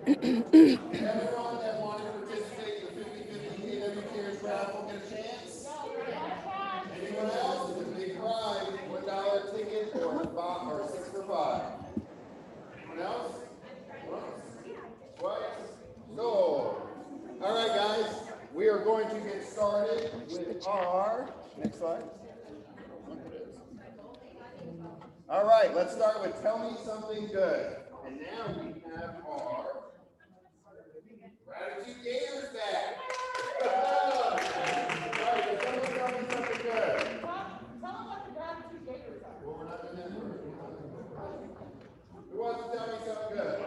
Everyone that wanted to participate in the 50/50 KW Cares raffle get a chance? Anyone else? It's a big prize, $1 ticket or five or 6 for 5. Anyone else? Once, twice, sold. All right, guys, we are going to get started with our next slide. All right, let's start with Tell Me Something Good. And now we have our Gratitude Gators back. All right, so someone tell me something good. Tell them what the Gratitude Gators are. Well, we're not doing that first. Who wants to tell me something good?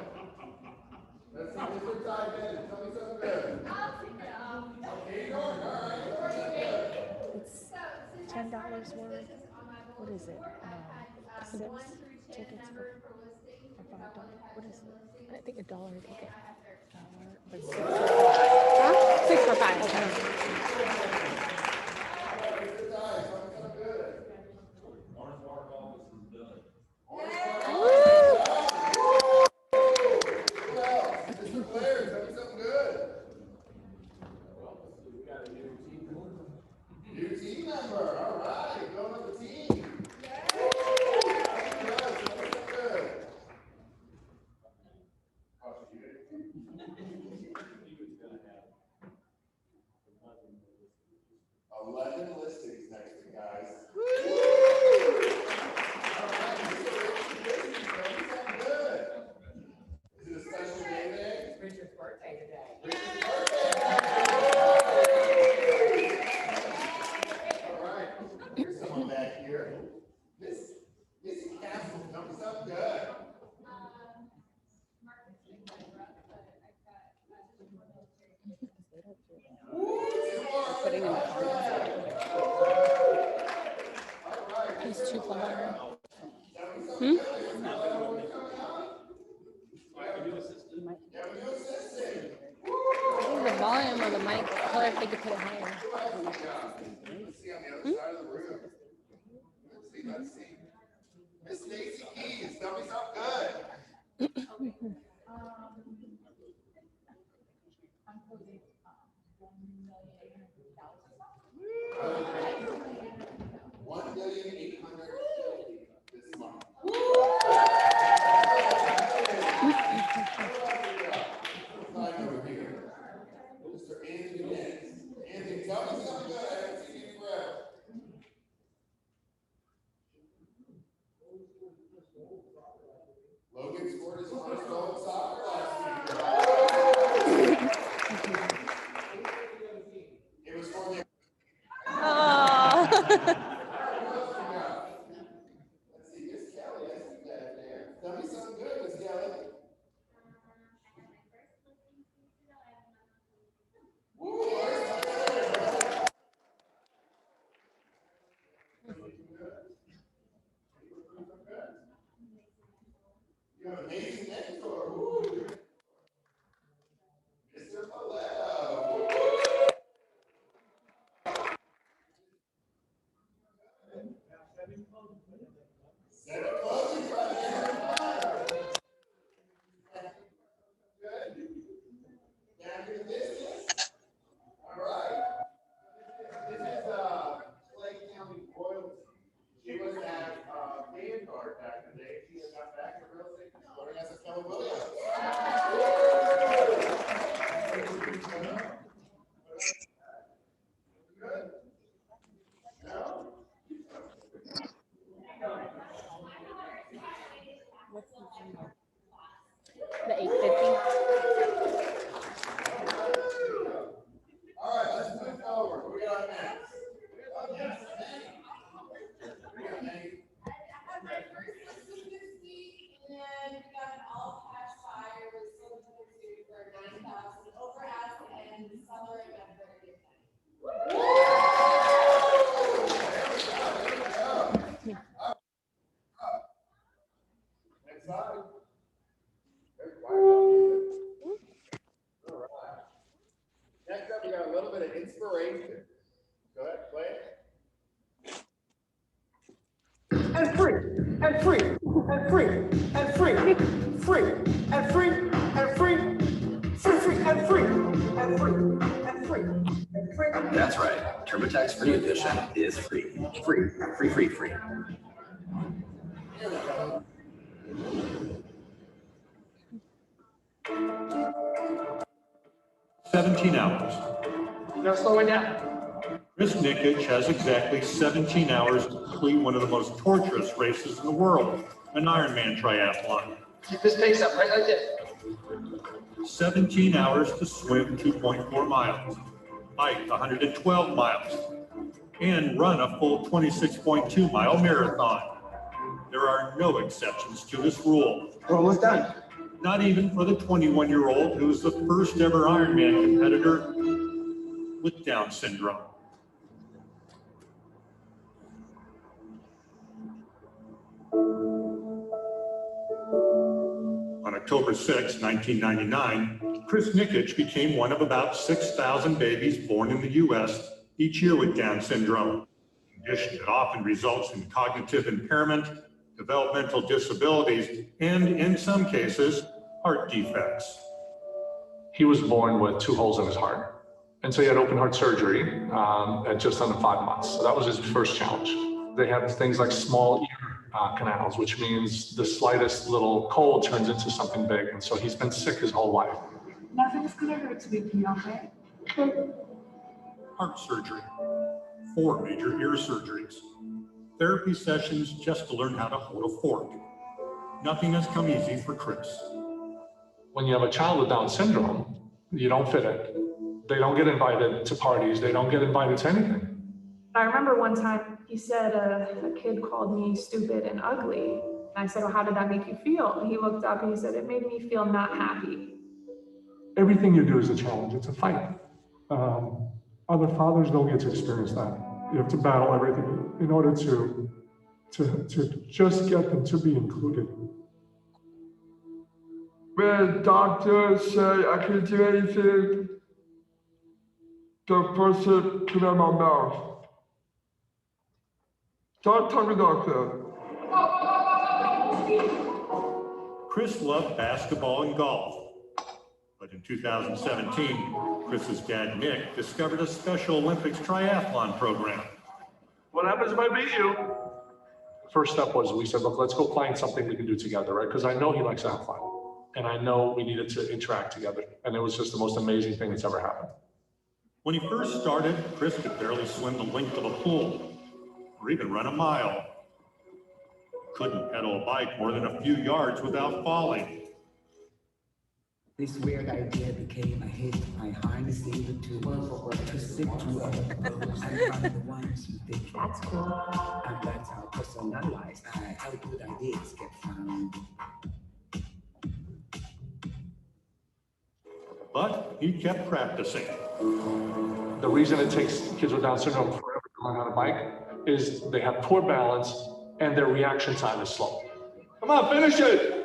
Let's see, Mr. Ty Bennett, tell me something good. I'll take it. Okay, you're going. All right. It's $10 worth. What is it? 6 tickets for $5. What is it? I think $1 ticket. But 6 for 5. Huh? 6 for 5. Okay. New team member. All right. Go with the team. Good. 11 listings next week, guys. All right. Good. Is it a special day today? It's Richard's birthday today. Richard's birthday. All right. Here's someone back here. Missy Castle, tell me something good. Putting in the He's too clever. Hmm? I think the volume of the mic, or if they could put it higher. Let's see on the other side of the room. Let's see. Miss Stacy Keys, tell me something good. I'm closing 1,800,000 this month. Slide over here. Mr. Anthony Nance. Anthony, tell me something good. I haven't seen you forever. Logan scored his first goal in soccer last week. It was for the. Let's see, Miss Kelly, I see that there. Tell me something good, Miss Kelly. You have amazing mentor. Mr. Paletto. Seven closings right there. Good. Down to the distance. All right. This is Clay County royalty. She was at Vanguard back in the day. She has got back to real estate exploring as a Keller Williams. Good. No? The 850. All right, let's move forward. What we got next? Yes, we got Nate. And we got an all cash buyer with sold to the student for 9,000 over ask and seller at 30. Next slide. Very quiet. All right. Next up, we got a little bit of inspiration. Go ahead, play it. And free, and free, and free, and free, free, and free, and free, That's right. TurboTax Free Edition is free. Free. Free, free, free. 17 hours. No slowing down. Chris Nikic has exactly 17 hours to complete one of the most torturous races in the world, an Ironman triathlon. Keep this pace up, right like this. 17 hours to swim 2.4 miles, bike 112 miles, and run a full 26.2 mile marathon. There are no exceptions to this rule. We're almost done. Not even for the 21-year-old who is the first ever Ironman competitor with Down syndrome. On October 6, 1999, Chris Nikic became one of about 6,000 babies born in the U.S. each year with Down syndrome, a condition that often results in cognitive impairment, developmental disabilities, and in some cases, heart defects. He was born with 2 holes in his heart. And so he had open heart surgery at just under 5 months. So that was his first challenge. They have things like small ear canals, which means the slightest little cold turns into something big. And so he's been sick his whole life. Nothing's gonna hurt to be okay? Heart surgery, 4 major ear surgeries, therapy sessions just to learn how to hold a fork. Nothing has come easy for Chris. When you have a child with Down syndrome, you don't fit in. They don't get invited to parties. They don't get invited to anything. I remember one time he said a kid called me stupid and ugly. And I said, well, how did that make you feel? And he looked up and he said, it made me feel not happy. Everything you do is a challenge. It's a fight. Other fathers don't get to experience that. You have to battle everything in order to just get them to be included. When doctors say I can't do anything, the person put in my mouth. Don't tell me doctor. Chris loved basketball and golf. But in 2017, Chris's dad, Nick, discovered a Special Olympics triathlon program. What happens if I beat you? First step was we said, look, let's go find something we can do together, right? Because I know he likes to have fun. And I know we needed to interact together. And it was just the most amazing thing that's ever happened. When he first started, Chris could barely swim the length of a pool or even run a mile. Couldn't pedal a bike more than a few yards without falling. This weird idea became a hit. I hardly able to sit through other girls and I'm the ones who think that's cool. And that's how personalized how good ideas get found. But he kept practicing. The reason it takes kids with Down syndrome forever to learn how to bike is they have poor balance and their reaction time is slow. Come on, finish it!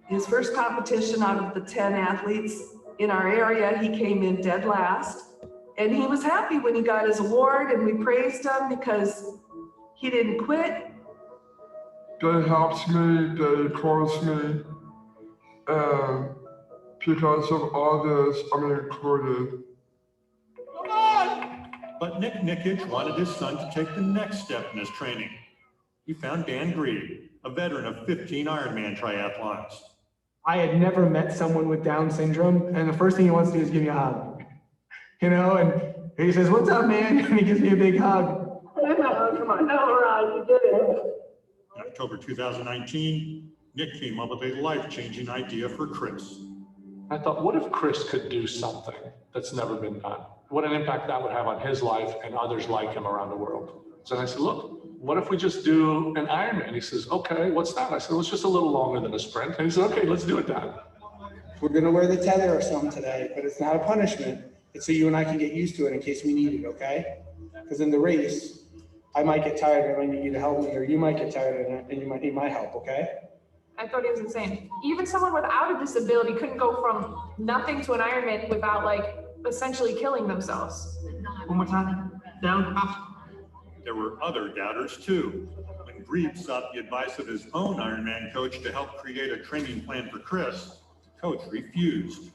His first competition out of the 10 athletes in our area, he came in dead last. And he was happy when he got his award and we praised him because he didn't quit. They helped me, they encouraged me, and because of all this, I'm included. Come on! But Nick Nikic wanted his son to take the next step in his training. He found Dan Grieve, a veteran of 15 Ironman triathlons. I had never met someone with Down syndrome, and the first thing he wants to do is give me a hug. You know, and he says, "What's up, man?" And he gives me a big hug. Come on, no, Rod, you did it. In October 2019, Nick came up with a life-changing idea for Chris. I thought, what if Chris could do something that's never been done? What an impact that would have on his life and others like him around the world. So I said, look, what if we just do an Ironman? He says, okay, what's that? I said, well, it's just a little longer than a sprint. And he said, okay, let's do it, Dad. We're gonna wear the tether or something today, but it's not a punishment. It's so you and I can get used to it in case we need it, okay? Because in the race, I might get tired and I might need you to help me, or you might get tired and you might need my help, okay? I thought he was insane. Even someone without a disability couldn't go from nothing to an Ironman without like essentially killing themselves. One more time. Down, up. There were other doubters too. When Grieve sought the advice of his own Ironman coach to help create a training plan for Chris, the coach refused.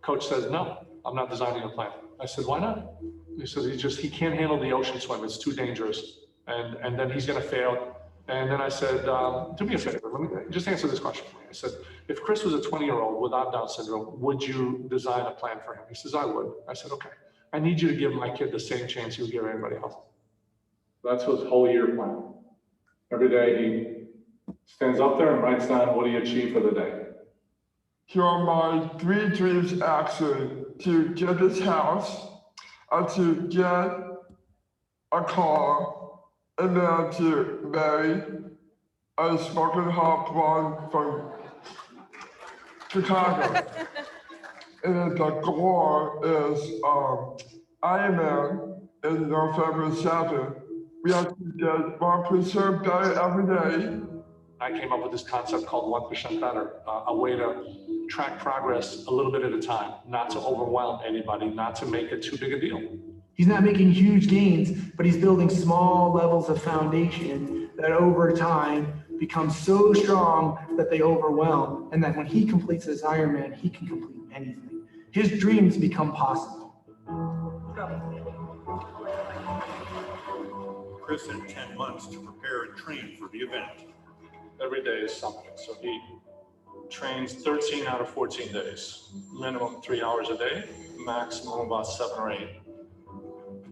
Coach says, no, I'm not designing a plan. I said, why not? He said, he can't handle the ocean swim. It's too dangerous. And then he's going to fail. And then I said, do me a favor, let me just answer this question for me. I said, if Chris was a 20-year-old without Down syndrome, would you design a plan for him? He says, I would. I said, okay. I need you to give my kid the same chance you would give anybody else. That's his whole year plan. Every day he stands up there and writes down what he achieved for the day. Here are my 3 dreams actually: to get this house, and to get a car, and then to marry a smoking hot blonde from Chicago. And then the goal is Ironman in November 7th. We have to get 1% better every day. I came up with this concept called 1% better, a way to track progress a little bit at a time, not to overwhelm anybody, not to make it too big a deal. He's not making huge gains, but he's building small levels of foundation that over time become so strong that they overwhelm, and that when he completes his Ironman, he can complete anything. His dreams become possible. Chris had 10 months to prepare and train for the event. Every day is something. So he trains 13 out of 14 days, minimum 3 hours a day, maximum about 7 or 8.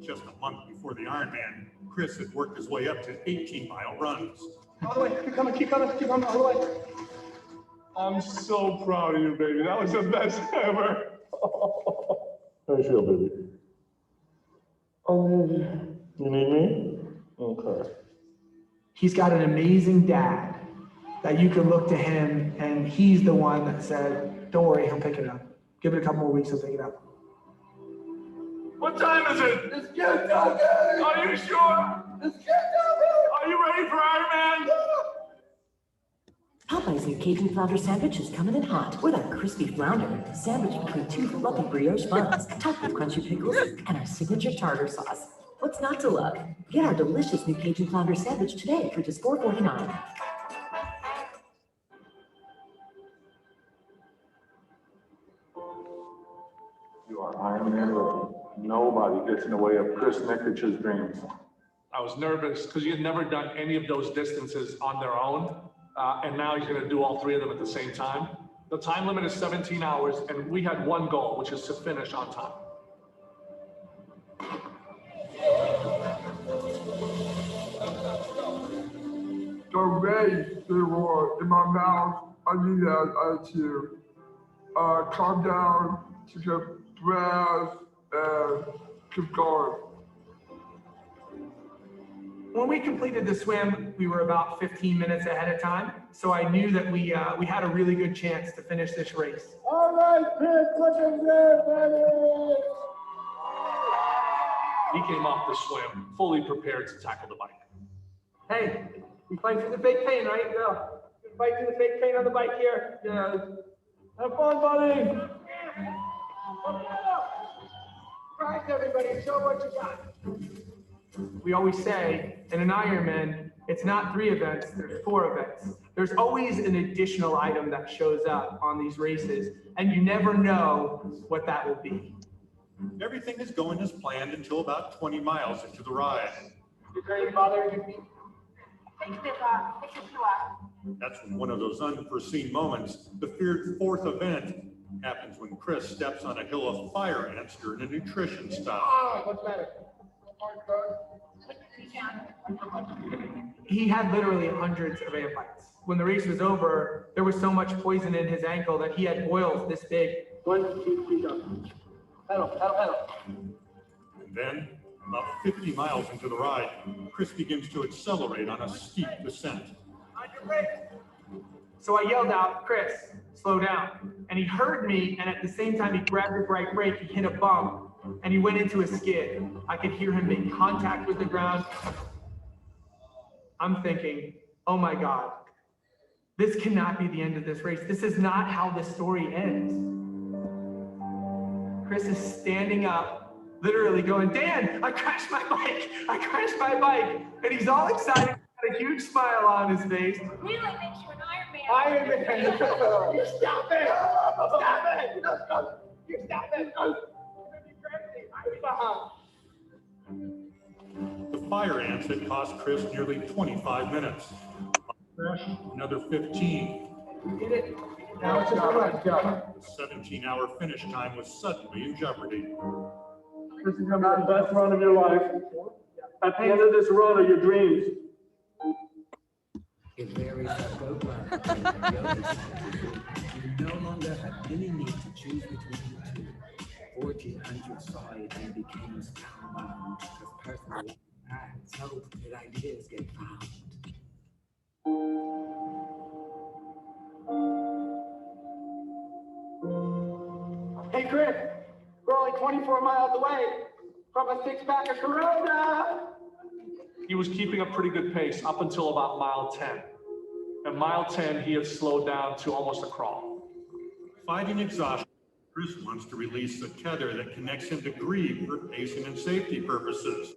Just a month before the Ironman, Chris had worked his way up to 18-mile runs. All the way, keep coming, all the way. I'm so proud of you, baby. That was the best ever. How you feel, baby? I need you. You need me? Okay. He's got an amazing dad that you can look to him, and he's the one that said, don't worry, he'll pick it up. Give it a couple more weeks, he'll pick it up. What time is it? Let's get down there! Are you sure? Let's get down there! Are you ready for Ironman? Popeye's new Cajun flounder sandwich is coming in hot with our crispy flounder, sandwiched between 2 fluffy brioche buns, topped with crunchy pickles, and our signature tartar sauce. What's not to love? Get our delicious new Cajun flounder sandwich today for just $4.49. You are Ironman ready. Nobody gets in the way of Chris Nikich's dreams. I was nervous because he had never done any of those distances on their own. And now he's going to do all 3 of them at the same time. The time limit is 17 hours, and we had one goal, which is to finish on time. The way they were in my mouth, I need that to calm down, to get breath, and keep going. When we completed the swim, we were about 15 minutes ahead of time, so I knew that we had a really good chance to finish this race. All right, Chris, look at this, baby! He came off the swim fully prepared to tackle the bike. Hey, we fight through the fake pain, right? Yeah. We fight through the fake pain on the bike here. Yeah. Have fun, buddy! Right, everybody, show what you got. We always say in an Ironman, it's not 3 events, there's 4 events. There's always an additional item that shows up on these races, and you never know what that will be. Everything is going as planned until about 20 miles into the ride. Your grandfather, your feet. That's when one of those unforeseen moments, the feared 4th event, happens when Chris steps on a hill of fire ants during a nutrition stop. Oh, what's the matter? He had literally hundreds of ant bites. When the race was over, there was so much poison in his ankle that he had boils this big. 1, 2, 3, go. Pedal. And then, about 50 miles into the ride, Chris begins to accelerate on a steep descent. On your brake. So I yelled out, Chris, slow down. And he heard me, and at the same time he grabbed his right brake, he hit a bump, and he went into a skid. I could hear him make contact with the ground. I'm thinking, oh my God, this cannot be the end of this race. This is not how this story ends. Chris is standing up, literally going, Dan, I crashed my bike. And he's all excited, got a huge smile on his face. Really makes you an Ironman. Ironman. You stop it. You stop it. fire ants that cost Chris nearly 25 minutes. Another 15. Did it? Now it's just right, John. The 17-hour finish time was suddenly in jeopardy. This is gonna be the best run of your life. At the end of this run are your dreams. It varies by program. You no longer have any need to choose between the two. 1400 saw it and became spellbound with personal acts. Hope that ideas get found. Hey, Chris, we're only 24 miles away from a six-pack of Corona. He was keeping a pretty good pace up until about mile 10. At mile 10, he had slowed down to almost a crawl. Fighting exhaustion, Chris wants to release the tether that connects him to Grieve for pacing and safety purposes.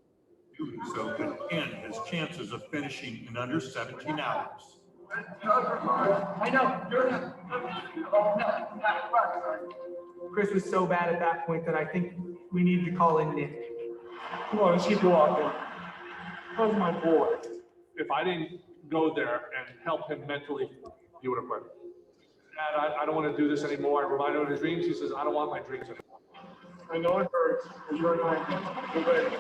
Doing so could end his chances of finishing in under 17 hours. I know, you're not. Chris was so bad at that point that I think we need to call in Nick. Come on, let's keep walking. How's my boy? If I didn't go there and help him mentally, he would have quit. Dad, I don't want to do this anymore. I remind him of his dreams. He says, I don't want my dreams anymore. I know it hurts, but you're not. You're ready.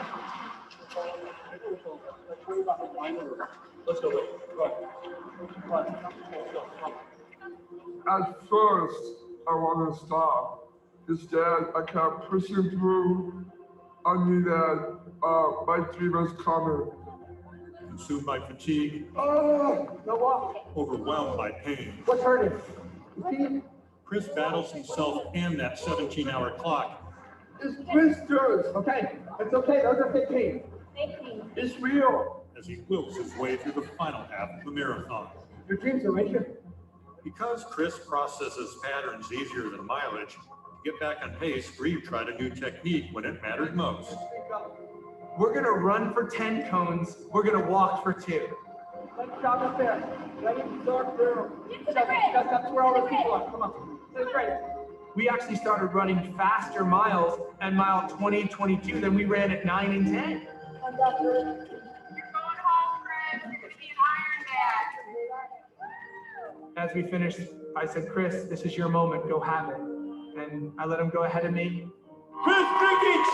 Let's go. Go ahead. At first, I want to stop. Instead, I kept pushing through. I knew that my dream was coming. Consumed by fatigue, Oh, no walk. overwhelmed by pain, What's hurting? Chris battles himself and that 17-hour clock. It's blisters. Okay, it's okay. Those are 15. It's real. As he wilts his way through the final half of the marathon. Your dreams are right here. Because Chris processes patterns easier than mileage, to get back on pace, Grieve tried a new technique when it mattered most. We're gonna run for 10 cones. We're gonna walk for 2. Let's stop up there. Let him start through. That's where all the people are. Come on. This is great. We actually started running faster miles at mile 20, 22 than we ran at 9 and 10. As we finished, I said, Chris, this is your moment. Go have it. And I let him go ahead of me. Chris Nikic!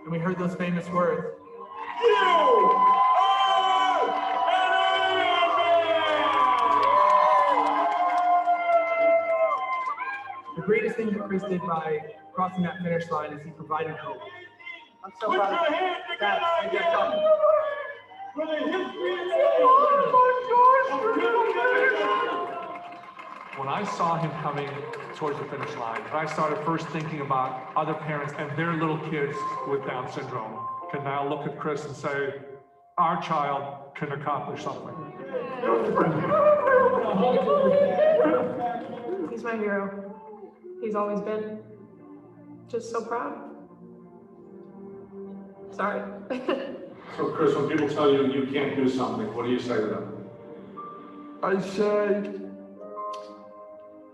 And we heard those famous words. The greatest thing that Chris did by crossing that finish line is he provided hope. I'm so proud of you. When I saw him coming towards the finish line, I started first thinking about other parents and their little kids with Down syndrome can now look at Chris and say, our child can accomplish something. He's my hero. He's always been. Just so proud. Sorry. So Chris, when people tell you you can't do something, what do you say to them? I say,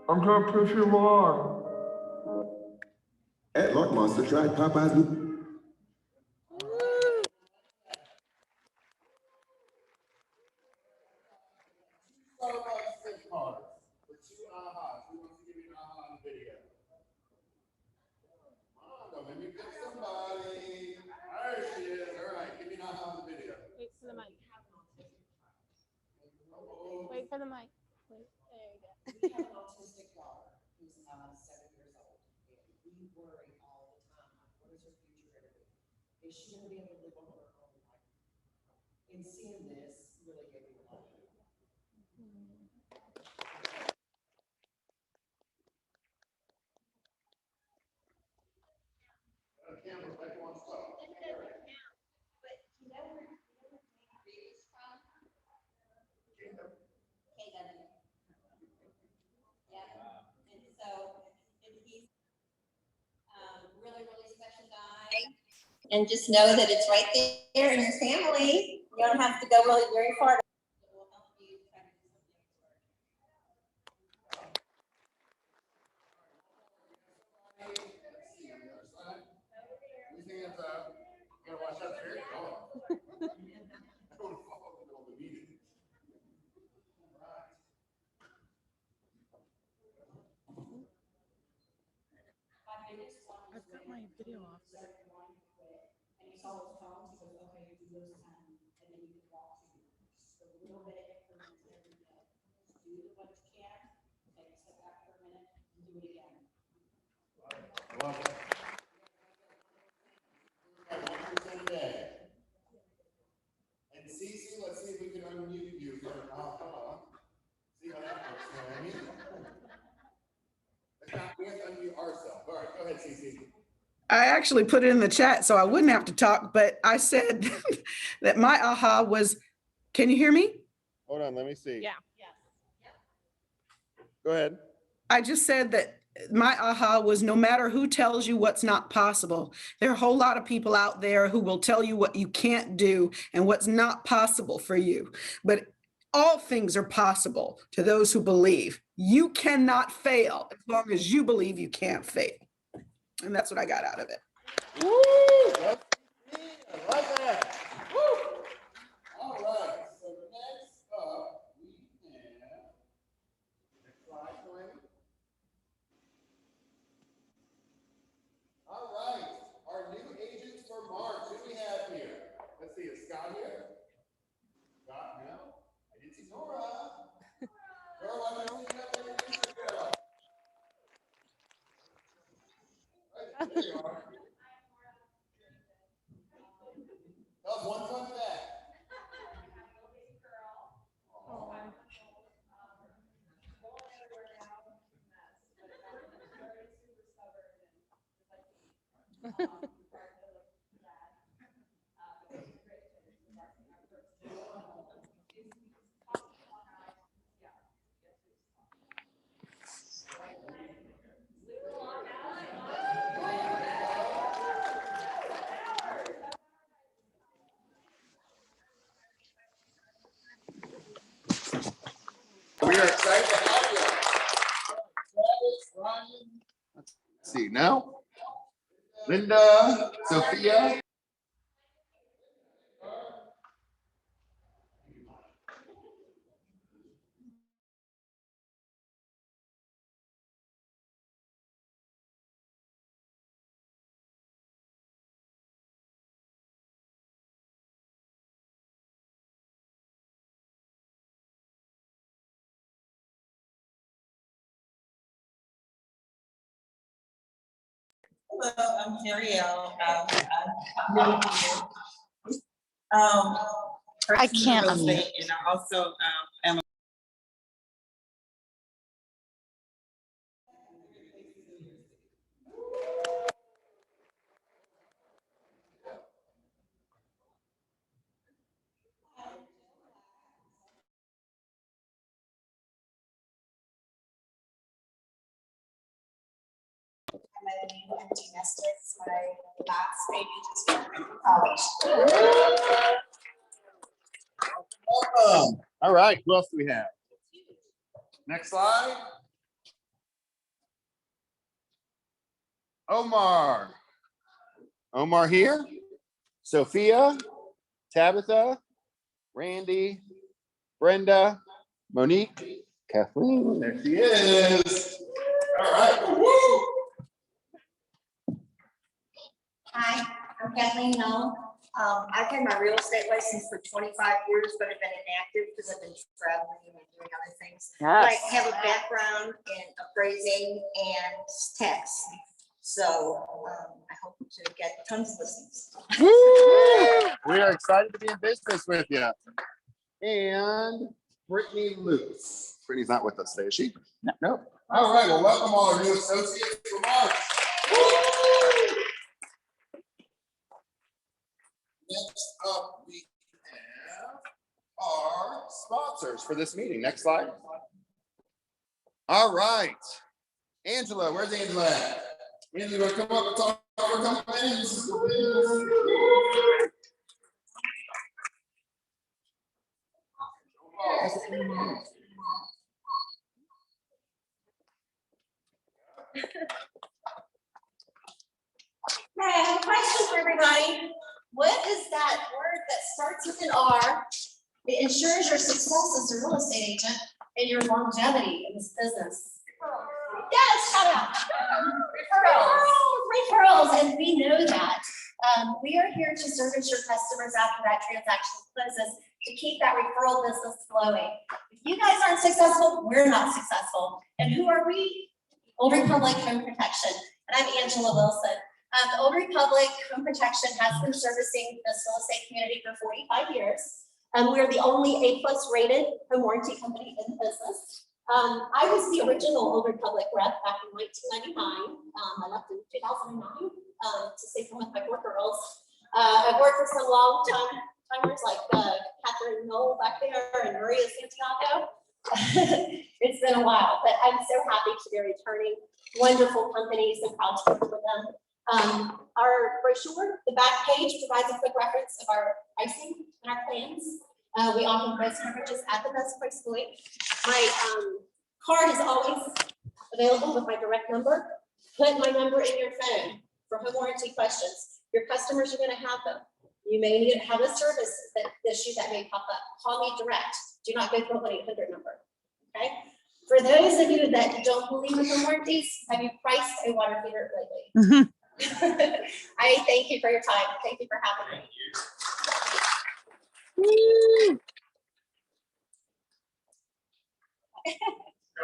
I'm gonna prove you wrong. At Lark Monster, try Popeye's new. Starbucks gift cards for 2 ahas. Who wants to give me an aha on the video? Come on, don't make me pick somebody. There she is. All right, give me an aha on the video. Wait for the mic. Wait for the mic. Wait. There you go. We have an autistic daughter who's 7 years old, and we worry all the time, like, what is her future going to be? Is she going to be able to live on her own life? And seeing this really gave me a lot of hope. Camera back on stop. Really, really special guy. And just know that it's right there in your family. You don't have to go really very far. Whose hands up? You gotta watch out there. I've got my video off. And you saw those cones, he goes, okay, do those 10, and then you can walk through. Just a little bit increments every day. Do what you can, take a step back for a minute, and do it again. I love it. 1% a day. And Cece, let's see if we can unmute you for an aha. See how that works, Naomi? We have to unmute ourselves. All right, go ahead, Cece. I actually put it in the chat so I wouldn't have to talk, but I said that my aha was, can you hear me? Hold on, let me see. Yeah. Go ahead. I just said that my aha was no matter who tells you what's not possible, there are a whole lot of people out there who will tell you what you can't do and what's not possible for you. But all things are possible to those who believe. You cannot fail as long as you believe you can't fail. And that's what I got out of it. Woo! I like that. Woo! All right. So next up, we have. Next slide, Delaney. All right. Our new agents for March. Who do we have here? Let's see. Is Scott here? Scott, no. I didn't see Nora. Nora, why don't you have to introduce yourself? Right, there you are. That was one fun fact. We are excited to have you. Travis, Ryan. Let's see now. Linda, Sophia. Hello, I'm Ariel. I'm new here. I can't unmute. And I also am a empty nesters. My last baby just graduated from college. Welcome. All right, who else do we have? Next slide. Omar. Omar here. Sophia, Tabitha, Randy, Brenda, Monique, Kathleen. There she is. All right. Woo! Hi, I'm Kathleen Noel. I've had my real estate license for 25 years, but I've been inactive because I've been traveling and doing other things. But I have a background in appraising and tax. So I hope to get tons of listings. Woo! We are excited to be in business with you. And Brittany Luce. Brittany's not with us today, is she? No. All right, well, welcome all our new associates from March. Woo! Next up, we have our sponsors for this meeting. Next slide. All right. Angela, where's Angela at? Angela, come up and talk for a couple minutes. Hey, I have a question for everybody. What is that word that starts with an R? It ensures your success as a real estate agent and your longevity in this business. Yes, shout out. Referrals. to service your customers after that transaction closes to keep that referral business flowing. If you guys aren't successful, we're not successful. And who are we? Old Republic Home Protection. And I'm Angela Wilson. The Old Republic Home Protection has been servicing the Sioux State community for 45 years. We're the only A+ rated home warranty company in the business. I was the original Old Republic rep back in 1999. I left in 2009 to stay home with my 4 girls. I've worked with some long timers like Catherine Knoll back there and Maria Santiago. It's been a while, but I'm so happy to be returning. Wonderful companies and proud to work with them. Our brochure, the back page provides a quick reference of our pricing and our plans. We offer most coverages at the best price point. My card is always available with my direct number. Put my number in your phone for home warranty questions. Your customers are going to have them. You may need to have a service issue that may pop up. Call me direct. Do not go through a 1-800 number. Okay. For those of you that don't believe in home warranties, have you priced a water heater lately? I thank you for your time. Thank you for having me. Woo!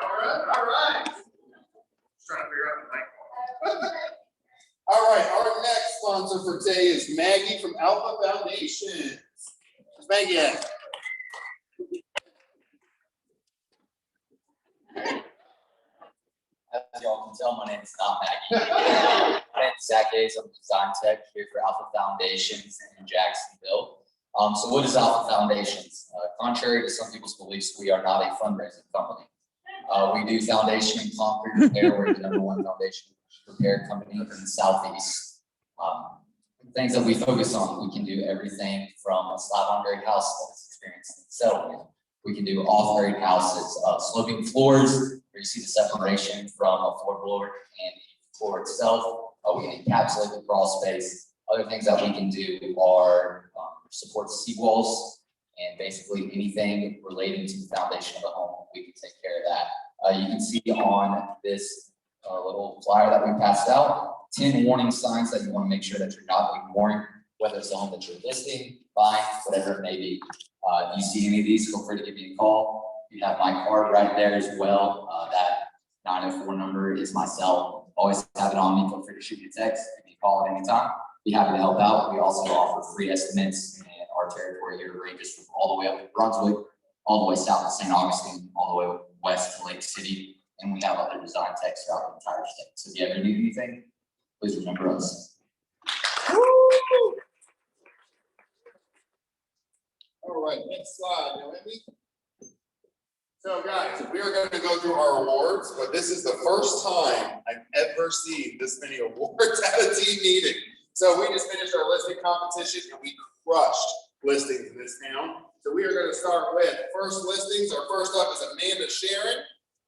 All right. Just trying to figure out the mic. All right, our next sponsor for today is Maggie from Alpha Foundation. Maggie. As y'all can tell, my name is not Maggie. My name is Zach Hayes. I'm a design tech here for Alpha Foundations in Jacksonville. So what is Alpha Foundations? Contrary to some people's beliefs, we are not a fundraising company. We do foundation and concrete repair. We're the #1 foundation repair company in the Southeast. Things that we focus on, we can do everything from a slab on grade house that's experienced settlement. We can do off-grade houses, sloping floors, where you see the separation from a floor board and the floor itself. We can encapsulate the crawl space. Other things that we can do are support seawalls and basically anything relating to the foundation of the home, we can take care of that. You can see on this little flyer that we passed out, 10 warning signs that you want to make sure that you're not ignoring, whether it's the home that you're listing, buying, whatever it may be. If you see any of these, feel free to give me a call. You have my card right there as well. That 904 number is my cell. Always have it on me. Feel free to shoot me a text, give me a call at any time. Be happy to help out. We also offer free estimates, and our territory here ranges from all the way up to Brunswick, all the way south to St. Augustine, all the way west to Lake City, and we have other design techs throughout the entire state. So if you ever need anything, please remember us. All right, next slide, Noemi. So guys, we are going to go through our awards, but this is the first time I've ever seen this many awards at a team meeting. So we just finished our listing competition and we crushed listings in this town. So we are going to start with first listings. Our first up is Amanda Sharon.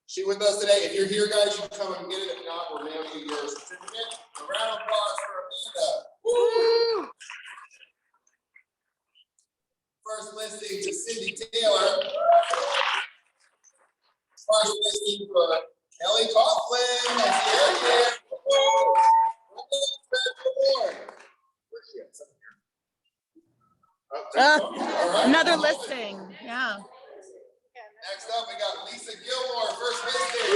She with us today. If you're here, guys, you can come and get it. If not, we're mailing you your certificate. A round of applause for Amanda. Woo! First listing to Cindy Taylor. First listing for Ellie Coughlin. That's the area. Another listing, yeah. Next up, we got Lisa Gilmore, first listing.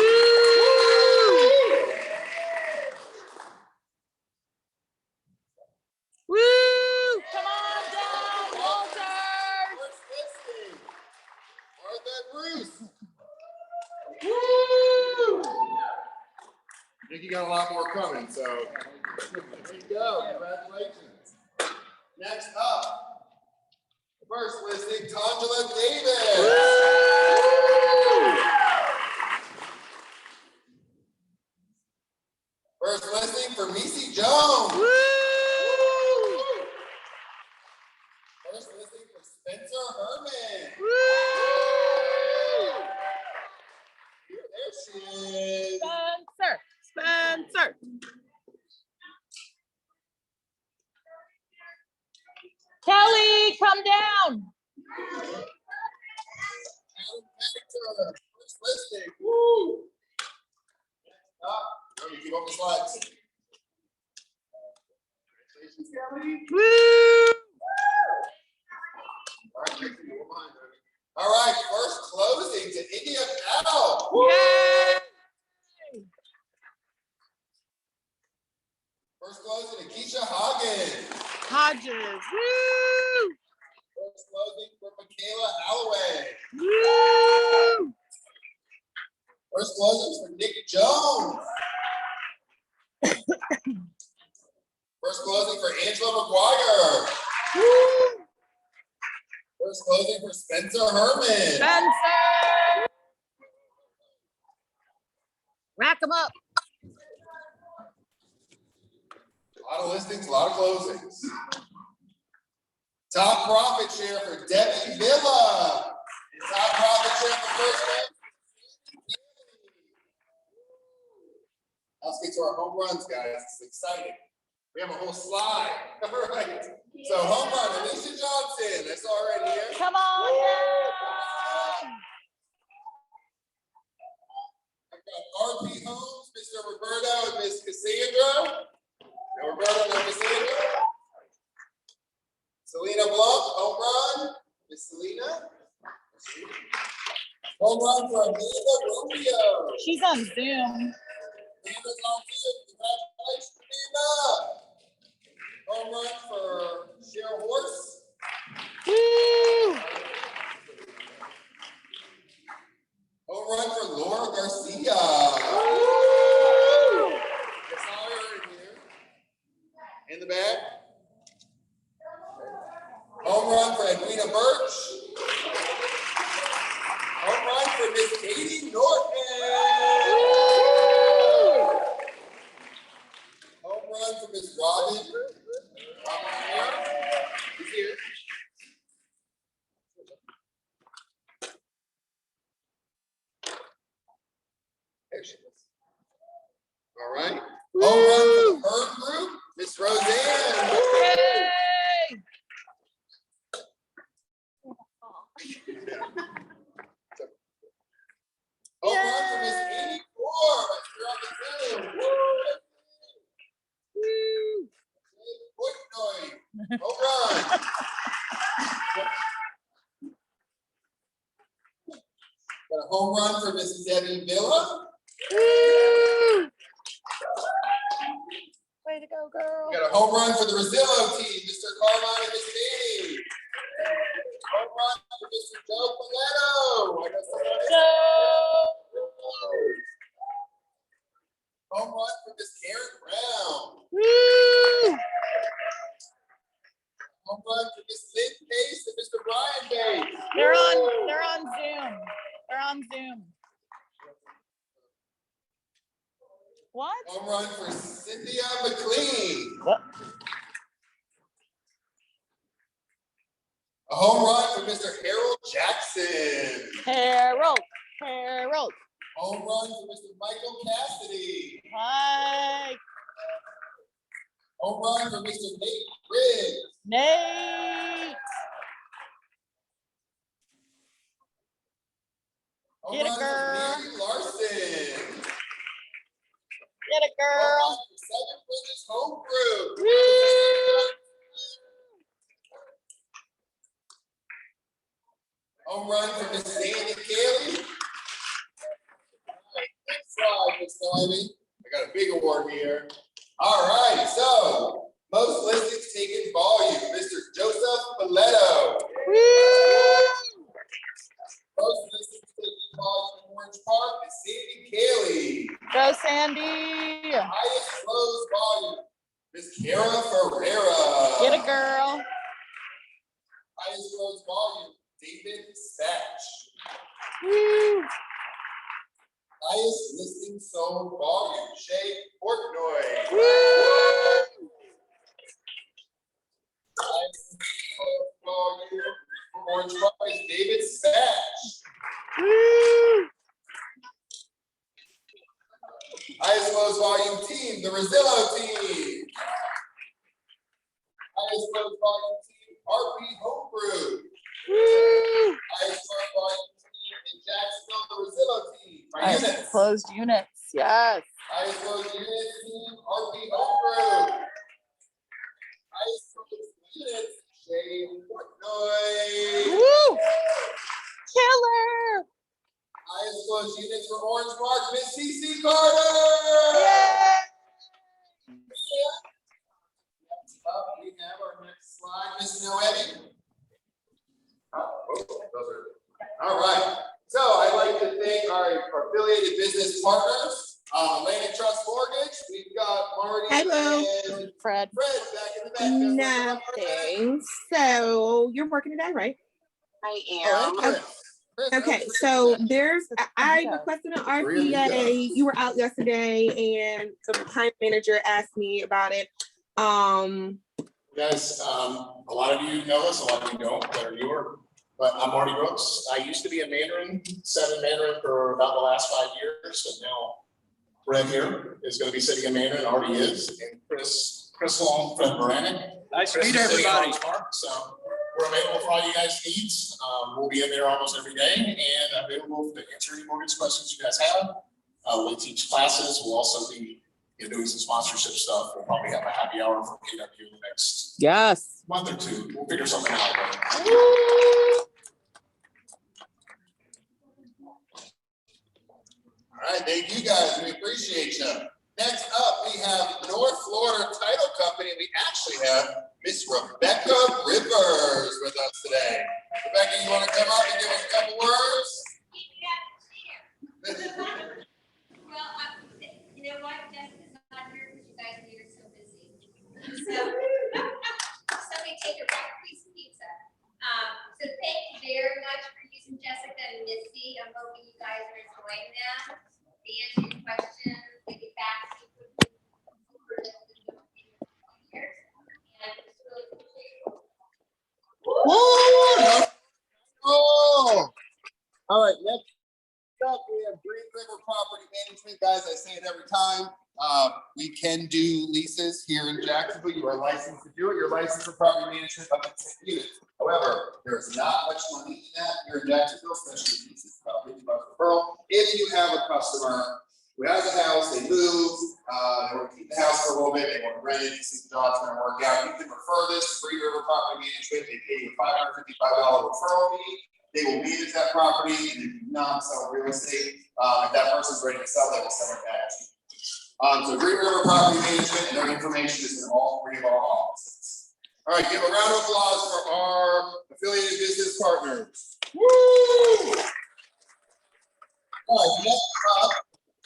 Woo! Come on down, Walter! First listing, Martha Bruce. Woo! I think you got a lot more coming, so there you go. Congratulations. Next up, first listing, Tangela Davis. Woo! First listing for Missy Jones. Woo! First listing for Spencer Herman. Woo! There she is. Spencer. Kelly, come down. Adam Pachter, first listing. Woo! Let me keep up the slides. Congratulations, All right, first closing to India Powell. First closing to Keisha Hodges. Woo! First closing for Michaela Alloway. Woo! First closing for Nick Jones. First closing for Angela McGuire. Woo! First closing for Spencer Herman. Spencer! Rack them up. A lot of listings, a lot of closings. Top profit share for Debbie Villa. Top profit share for first one. Let's get to our home runs, guys. It's exciting. We have a whole slide. All right. So home run, Alicia Johnson. That's already here. Come on. I've got RP Homes, Mr. Roberto and Miss Cassandra. No Roberto, no Cassandra. Selena Blanc, home run. Miss Selena. Home run for Amanda Romeo. She's on Zoom. Amanda's on Zoom. Congratulations, Amanda. Home run for Cheryl Horse. Woo! Home run for Laura Garcia. Woo! That's all I heard here. In the back. Home run for Edwina Birch. Home run for Miss Katie Norton. Home run for Miss Robin. He's here. There she is. All right. Home run for the Herd Group, Miss Roseanne. Home run for Miss Amy Forbes. You're on the Zoom. Portnoy. Home run. Got a home run for Miss Debbie Villa. Way to go, girl. We got a home run for the Rosillo team, Mr. Carmine and Miss Manny. Home run for Mr. Joe Paletto. Home run for Miss Karen Brown. Woo! Home run for Miss Lynn Case and Mr. Brian Case. They're on Zoom. They're on Zoom. What? Home run for Cynthia McLean. What? A home run for Mr. Harold Jackson. Harold. Home run for Mr. Michael Cassidy. Hi. Home run for Mr. Nate Riggs. Nate. Home Get run it, for girl. Mary Larson. Get it, girl. Home run for Seven Bridges Home Group. Woo! Home run for Miss Sandy Kelly. Next slide, Miss Noemi. I got a big award here. All right, so most listings taken volume, Mr. Joseph Paletto. Most listings taken volume in Orange Park is Sandy Kelly. Go, Sandy. Highest closed volume, Miss Kara Ferreira. Get it, girl. Highest closed volume, David Satch. Woo! Highest listing sold volume, Shay Portnoy. Woo! Highest sold volume for Orange Park is David Satch. Woo! Highest closed volume team, the Rosillo team. Highest closed volume team, RP Homebrew. Woo! Highest closed volume team in Jacksonville, the Rosillo team. By units. Closed units. Yes. Highest closed unit team, RP Homebrew. Highest Next up, we have our next slide, Ms. Noetti. All right, so I'd like to thank our affiliated business partners, Atlantic Trust Mortgage. We've got Marty Hello. and Fred. Fred back in the back. Nothing. So you're working today, right? I am. Okay, so I requested an RCA. You were out yesterday and the client manager asked me about it. Guys, a lot of you know us, a lot of you don't, that are newer, but I'm Marty Brooks. I used to be a Mandarin, sat in Mandarin for about the last 5 years, and now Brett here is going to be sitting in Mandarin, already is, and Chris Long, Fred Baranek. Nice to Chris meet is sitting in everybody. Oxnard, so we're available for all you guys' needs. We'll be in there almost every day and available to answer any mortgage questions you guys have. We'll teach classes. We'll also be doing some sponsorship stuff. We'll probably have a happy hour for KW in the next month or two. We'll figure something out. All right, thank you guys. We appreciate you. Next up, we have North Florida Title Company. We actually have Miss Rebecca Rivers with us today. Rebecca, you want to come up and give us a couple words? Well, you know what, Jessica's not here because you guys are so busy. So, somebody take a back piece of pizza. So thank you very much for using Jessica and Missy. I'm hoping you guys are enjoying them. They answer your questions, they get back to you quickly. And it's really appreciated. Oh! All right, next up, we have Green River Property Management. Guys, I say it every time. We can do leases here in Jacksonville. You are licensed to do it. You're licensed for property management up to 10 units. However, there's not much money in that here in Jacksonville, especially leases, about $50 per referral. If you have a customer who has a house, they move, they want to keep the house for a little bit, they want to rent it, see if the job's going to work out, you can refer this to Green River Property Management. They pay you a $555 referral fee. They will manage that property, and they do not sell real estate. If that person's ready to sell, they will sell it back to you. So Green River Property Management, and their information is in all three of our offices. All right, give a round of applause for our affiliated business partners. Woo! All right, next up,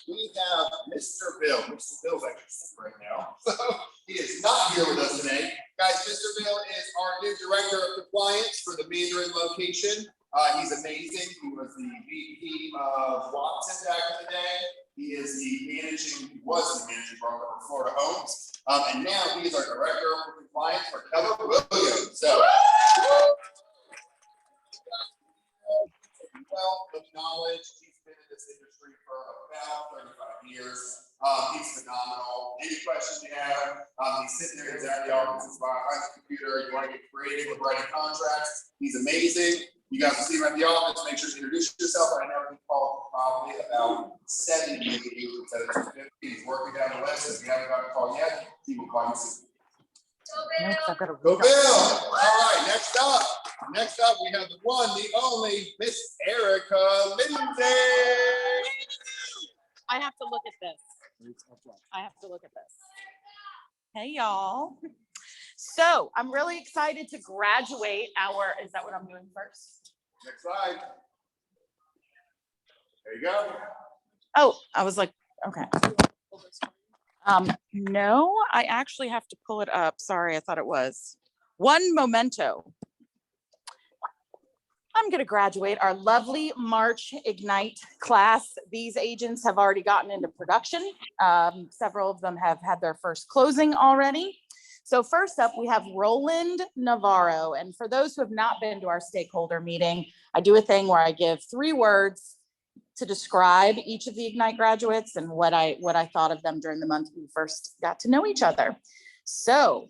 we have Mr. Bill. Mr. Bill's actually sick right now, so he is not here with us today. Guys, Mr. Bill is our new Director of Compliance for the Mandarin location. He's amazing. He was the VP of Watson back in the day. He was the managing broker for Florida Homes. And now he is our Director of Compliance for Keller Williams. So, wealth of knowledge. He's been in this industry for about 35 years. He's phenomenal. Any questions you have, he's sitting there exactly office behind the computer. You want to get creative with writing contracts. He's amazing. You guys will see him at the office. Make sure to introduce yourself. I know he called probably about 70 instead of 250. He's working down the list. If you haven't got a call yet, he will call you soon. Go Bill. All right, next up, we have the one, the only Miss Erica Lindsay. I have to look at this. Hey, y'all. So I'm really excited to graduate is that what I'm doing first? Next slide. There you go. Oh, I was like, okay. No, I actually have to pull it up. Sorry, I thought it was. One memento. I'm going to graduate our lovely March Ignite class. These agents have already gotten into production. Several of them have had their first closing already. So first up, we have Roland Navarro. And for those who have not been to our stakeholder meeting, I do a thing where I give 3 words to describe each of the Ignite graduates and what I thought of them during the month we first got to know each other. So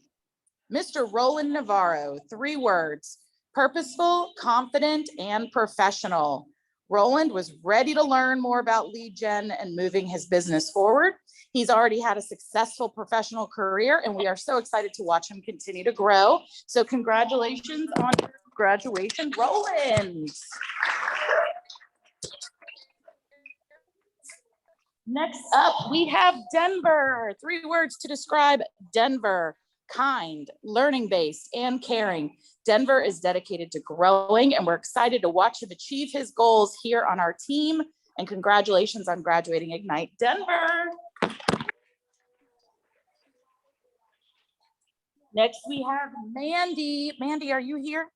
Mr. Roland Navarro, 3 words: purposeful, confident, and professional. Roland was ready to learn more about lead gen and moving his business forward. He's already had a successful professional career, and we are so excited to watch him continue to grow. So congratulations on your graduation, Roland. Next up, we have Denver. 3 words to describe Denver: kind, learning-based, and caring. Denver is dedicated to growing, and we're excited to watch him achieve his goals here on our team. And congratulations on graduating Ignite Denver. Next, we have Mandy. Mandy, are you here?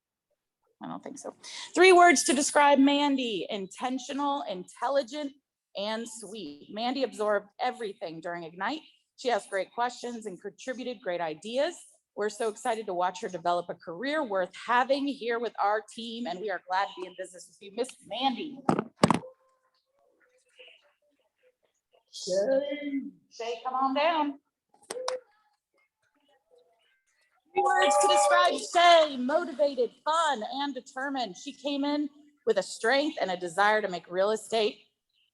I don't think so. 3 words to describe Mandy: intentional, intelligent, and sweet. Mandy absorbed everything during Ignite. She asked great questions and contributed great ideas. We're so excited to watch her develop a career worth having here with our team, and we are glad to be in business with you, Miss Mandy. Shay, come on down. 3 words to describe Shay: motivated, fun, and determined. She came in with a strength and a desire to make real estate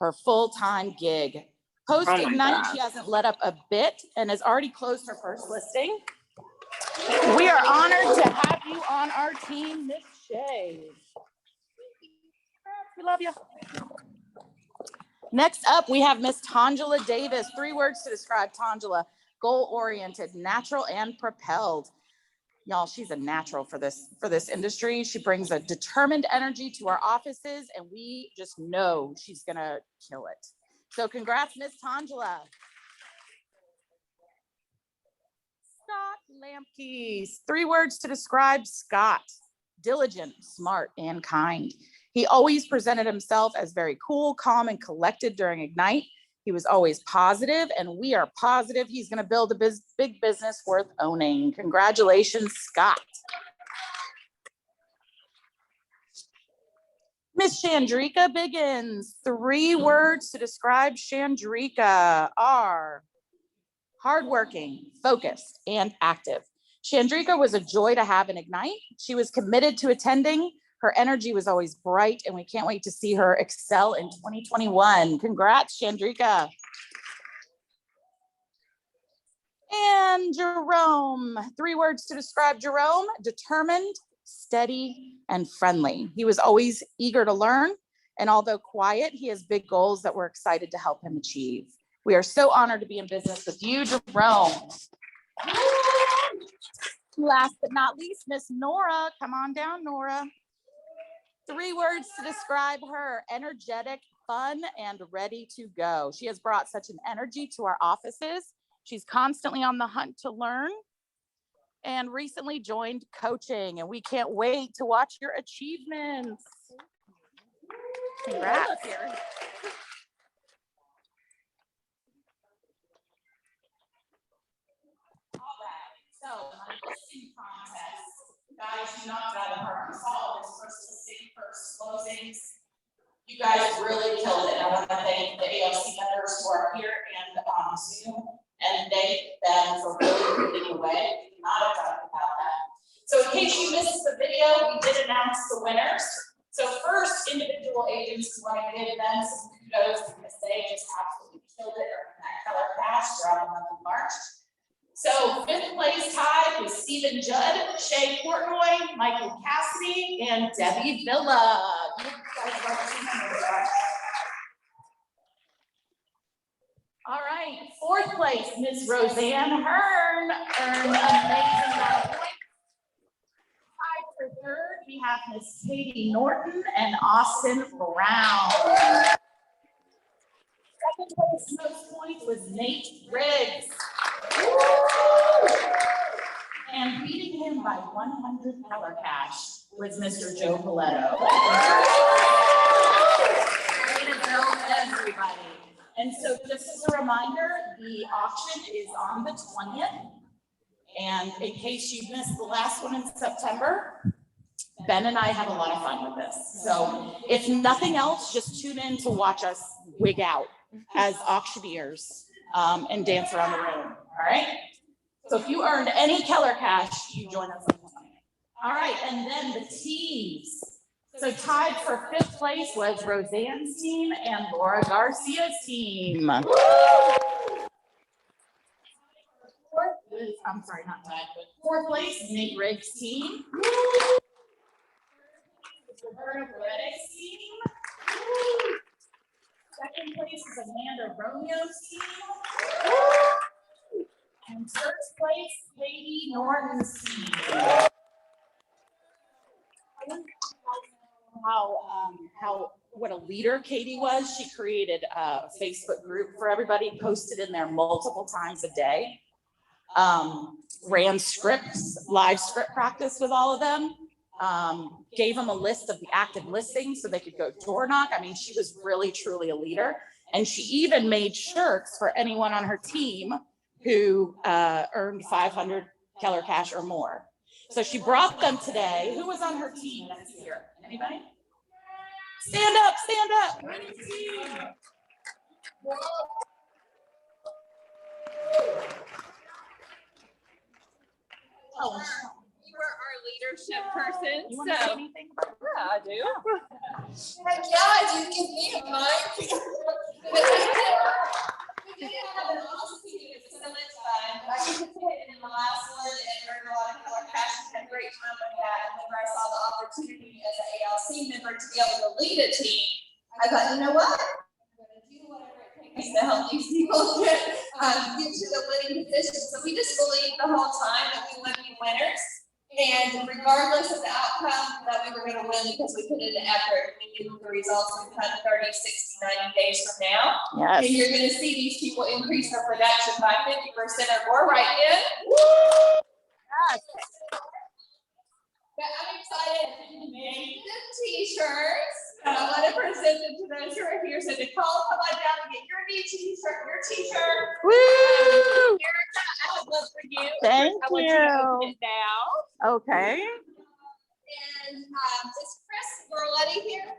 her full-time gig. Post Ignite, she hasn't let up a bit and has already closed her first listing. We are honored to have you on our team, Miss Shay. We love you. Next up, we have Miss Tangela Davis. 3 words to describe Tangela: goal-oriented, natural, and propelled. Y'all, she's a natural for this industry. She brings a determined energy to our offices, and we just know she's gonna kill it. So congrats, Miss Tangela. Scott Lampke. 3 words to describe Scott: diligent, smart, and kind. He always presented himself as very cool, calm, and collected during Ignite. He was always positive, and we are positive he's going to build a big business worth owning. Congratulations, Scott. Miss Chandrika Biggins. 3 words to describe Chandrika are hardworking, focused, and active. Chandrika was a joy to have in Ignite. She was committed to attending. Her energy was always bright, and we can't wait to see her excel in 2021. Congrats, Chandrika. And Jerome. 3 words to describe Jerome: determined, steady, and friendly. He was always eager to learn, and although quiet, he has big goals that we're excited to help him achieve. We are so honored to be in business with you, Jerome. Last but not least, Miss Nora. Come on down, Nora. 3 words to describe her: energetic, fun, and ready to go. She has brought such an energy to our offices. She's constantly on the hunt to learn and recently joined coaching, and we can't wait to watch your achievements. Congrats. So my listing contest, guys, you knocked it out of the park. You saw this first listing, first closings. You guys really killed it. I want to thank the ALC members who are here and on Zoom, and thank them for really leading the way. We could not have done without that. So in case you missed the video, we did announce the winners. So first, individual agents who want to give them some kudos because they just absolutely killed it during that color cash throughout the month of March. So 5th place tied with Stephen Judd, Shay Portnoy, Michael Cassidy, and Debbie Villa. All right, 4th place, Miss Roseanne Hearn earned an amazing amount of points. Tied for 3rd, we have Miss Katie Norton and Austin Brown. 2nd place most points was Nate Riggs. And beating him by 100 color cash was Mr. Joe Paletto. Way to go, everybody. And so just as a reminder, the auction is on the 20th. And in case you missed the last one in September, Ben and I have a lot of fun with this. So if nothing else, just tune in to watch us wig out as auctioneers and dance around the room, all right? So if you earned any Keller cash, you join us on the 20th. All right, and then the teams. So tied for 5th place was Roseanne's team and Laura Garcia's team. I'm sorry, not tied, but 4th place, Nate Riggs' team. Roberta Paredes' team. Second place is Amanda Romeo's team. And first place, Katie Norton's team. What a leader Katie was. She created a Facebook group for everybody, posted in there multiple times a day. Ran scripts, live script practice with all of them. Gave them a list of the active listings so they could go door knock. I mean, she was really, truly a leader. And she even made shirts for anyone on her team who earned 500 Keller Cash or more. So she brought them today. Who was on her team that's here? Anybody? Stand up, stand up. Oh, you are our leadership person. You want to say anything? Yeah, I do. Heck yeah, you give me a mic. We did have an awesome meeting. It was so much fun. I participated in the last one and learned a lot of Keller Cash and had a great time with that. And whenever I saw the opportunity as an ALC member to be able to lead a team, I thought, you know what? I'm going to do whatever it takes to help these people get to the winning position. So we just believed the whole time that we would be winners. And regardless of the outcome, that we were going to win because we put in the effort. We knew the results would come 30, 60, 90 days from now. Yes. And you're going to see these people increase their production by 50% or more, right, Jen? Yes. But I'm excited to make the t-shirts. I want to present them to those who are here. So Nicole, come on down and get your new t-shirt, Woo! Erica, I have one for you. Thank I want you to open you. it now. Okay. And is Chris Merletti here?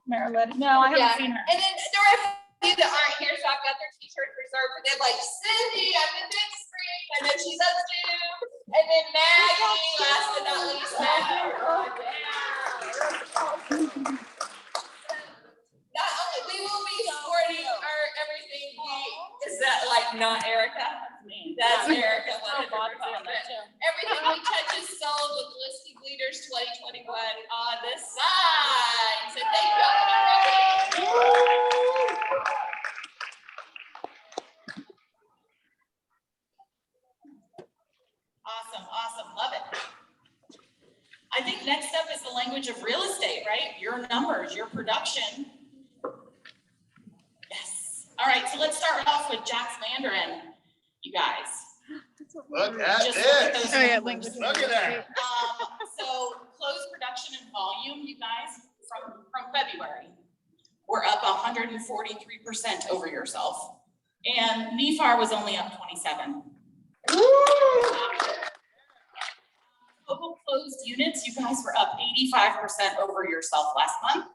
Marilyn. No, I haven't seen her. And then there are a few that aren't here, so I've got their t-shirts reserved for them. Like Cindy, I'm in big screen. I know she's up soon. And then Maggie, last but not least, not only we will be supporting our everything. Is that like not Erica? That's Erica. 100%. Everything we touch is sold with Listed Leaders 2021 on the side. So thank you all. Awesome, awesome, love it. I think next up is the language of real estate, right? Your numbers, your production. Yes. All right, so let's start off with Jack's Mandarin, you guys. Look at Just look at this. those numbers. Look at that. So closed production and volume, you guys, from February, we're up 143% over yourself. And NEFAR was only up 27. Total closed units, you guys were up 85% over yourself last month.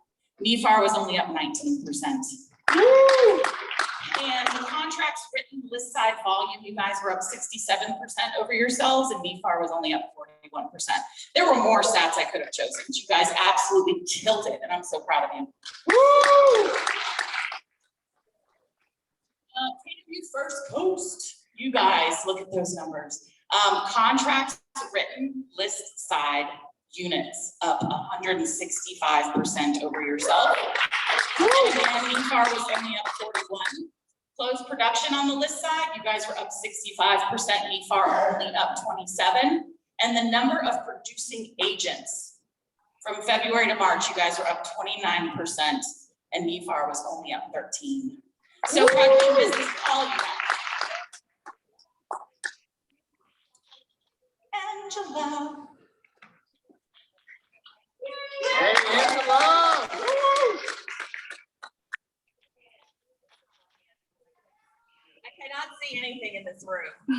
NEFAR was only up 19%. And the contracts written list side volume, you guys were up 67% over yourselves, and NEFAR was only up 41%. There were more stats I could have chosen, but you guys absolutely killed it, and I'm so proud of you. Taking First Coast, you guys, look at those numbers. Contracts written list side units up 165% over yourself. And NEFAR was only up 41. Closed production on the list side, you guys were up 65%, NEFAR only up 27. And the number of producing agents from February to March, you guys were up 29%, and NEFAR was only up 13. So production business, all you guys. Angela. Hey, Angela. I cannot see anything in this room. So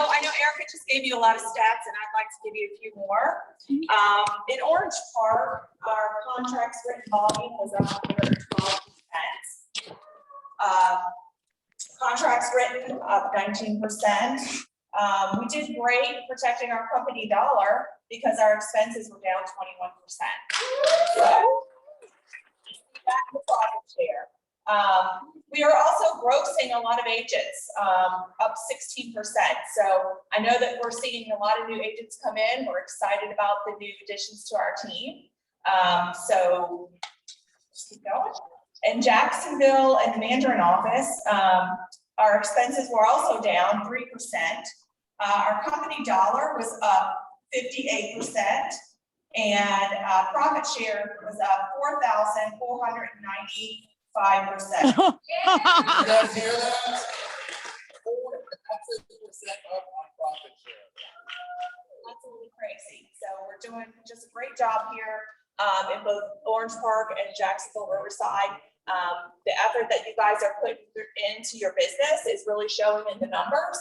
I know Erica just gave you a lot of stats, and I'd like to give you a few more. In Orange Park, our contracts written volume was up 112%. Contracts written up 19%. We did great protecting our company dollar because our expenses were down 21%. So, back to profit share. We are also grossing a lot of agents, up 16%. So I know that we're seeing a lot of new agents come in. We're excited about the new additions to our team. So just keep going. In Jacksonville and the Mandarin office, our expenses were also down 3%. Our company dollar was up 58%, and profit share was up 4,495%. You guys hear that? 4% up on profit share. Absolutely crazy. So we're doing just a great job here in both Orange Park and Jacksonville Riverside. The effort that you guys are putting into your business is really showing in the numbers.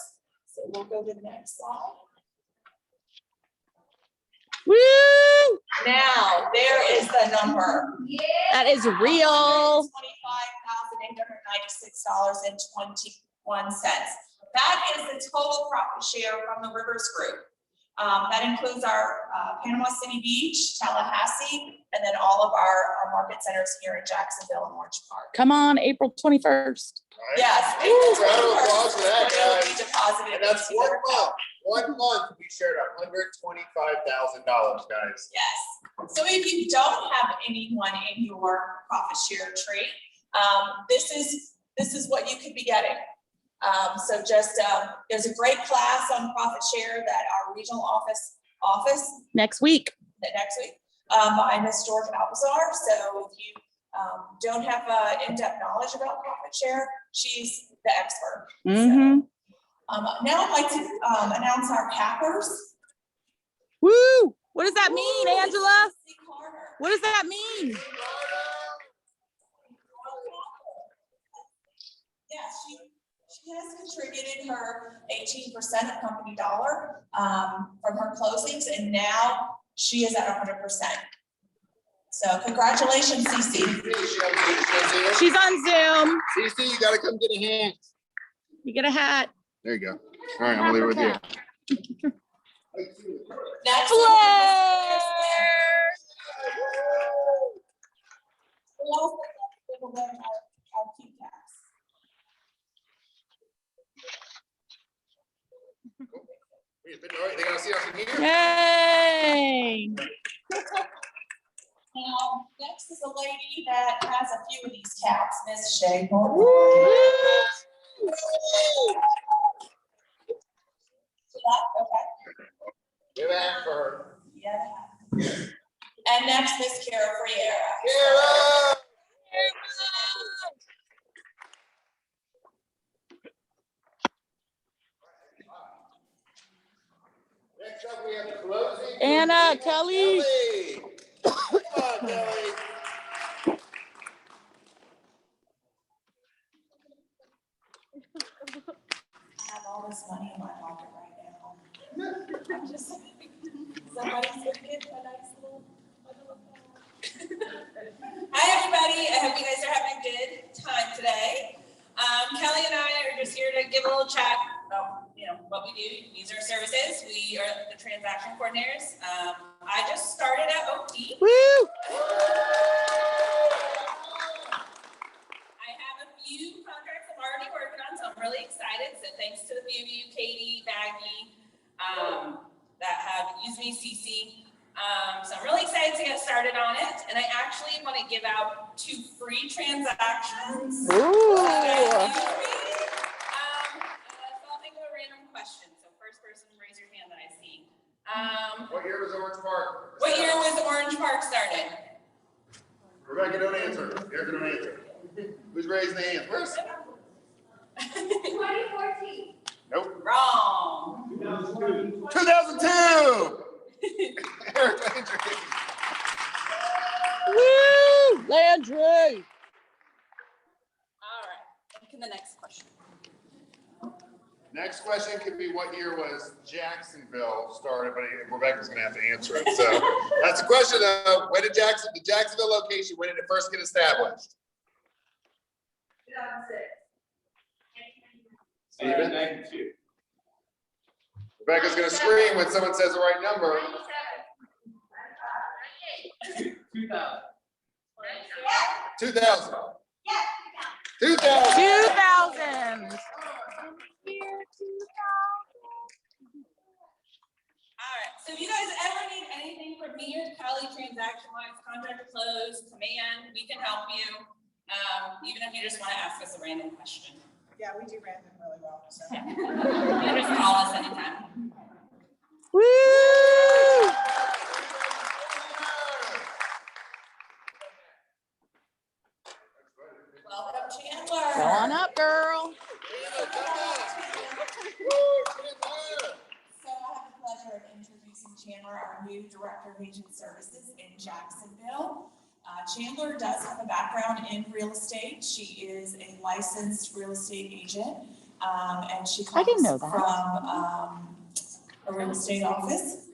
So we'll go to the next slide. Woo! Now, there is the number. That is real. $25,896.21. That is the total profit share from the Rivers Group. That includes our Panama City Beach, Tallahassee, and then all of our market centers here in Jacksonville and Orange Park. Come on, April 21st. Yes. Round of applause for that, guys. And that's 1 month. 1 month, we shared $125,000, guys. Yes. So if you don't have anyone in your profit share tree, this is what you could be getting. So just there's a great class on profit share that our regional office Next week. by Ms. George Alpazar. So if you don't have in-depth knowledge about profit share, she's the expert. Mm-hmm. Now I'd like to announce our cappers. Woo! What does that mean, Angela? What does that mean? Yeah, she has contributed her 18% of company dollar from her closings, and now she is at 100%. So congratulations, Cece. She's on Zoom. Cece, you gotta come get a hand. You get a hat. There you go. All right, I'm gonna leave it with you. Next, we also give away our key caps. All right, they gotta see us in here. Yay! Now, next is a lady that has a few of these caps, Miss Shay Morton. Okay. Give that for her. Yeah. And next, Miss Kara Friera. Next up, we have the closing. Anna, Kelly. Come on, Kelly. I have all this money in my pocket right now. I'm just somebody's gonna get a nice little. Hi, everybody. I hope you guys are having a good time today. Kelly and I are just here to give a little chat about, what we do. These are services. We are the transaction coordinators. I just started at OT. Woo! I have a few contracts I'm already working on, so I'm really excited. So thanks to the few of you, Katie, Maggie, that have used me, Cece. So I'm really excited to get started on it. And I actually want to give out 2 free transactions. Ooh. So I'll think of a random question. So first person, raise your hand that I see. What year was Orange Park? What year was Orange Park started? Rebecca, don't answer. Erica, don't answer. Who's raising the hand first? 2014. Nope. Wrong. 2002. Woo! Landry. All right. Look at the next question. Next question could be what year was Jacksonville started, but Rebecca's gonna have to answer it. So that's the question of when did the Jacksonville location, when did it first get established? 2006. Steven? 92. Rebecca's gonna scream when someone says the right number. 2000. 2000. 2000. All right, so if you guys ever need anything from me or Kelly, transaction-wise, contract close, command, we can help you. Even if you just want to ask us a random question. Yeah, we do random really well, so. You can just call us anytime. Woo! Welcome, Chandler. Go on up, girl. So I have the pleasure of introducing Chandler, our new Director of Agent Services in Jacksonville. Chandler does have a background in real estate. She is a licensed real estate agent, and she comes from a real estate office.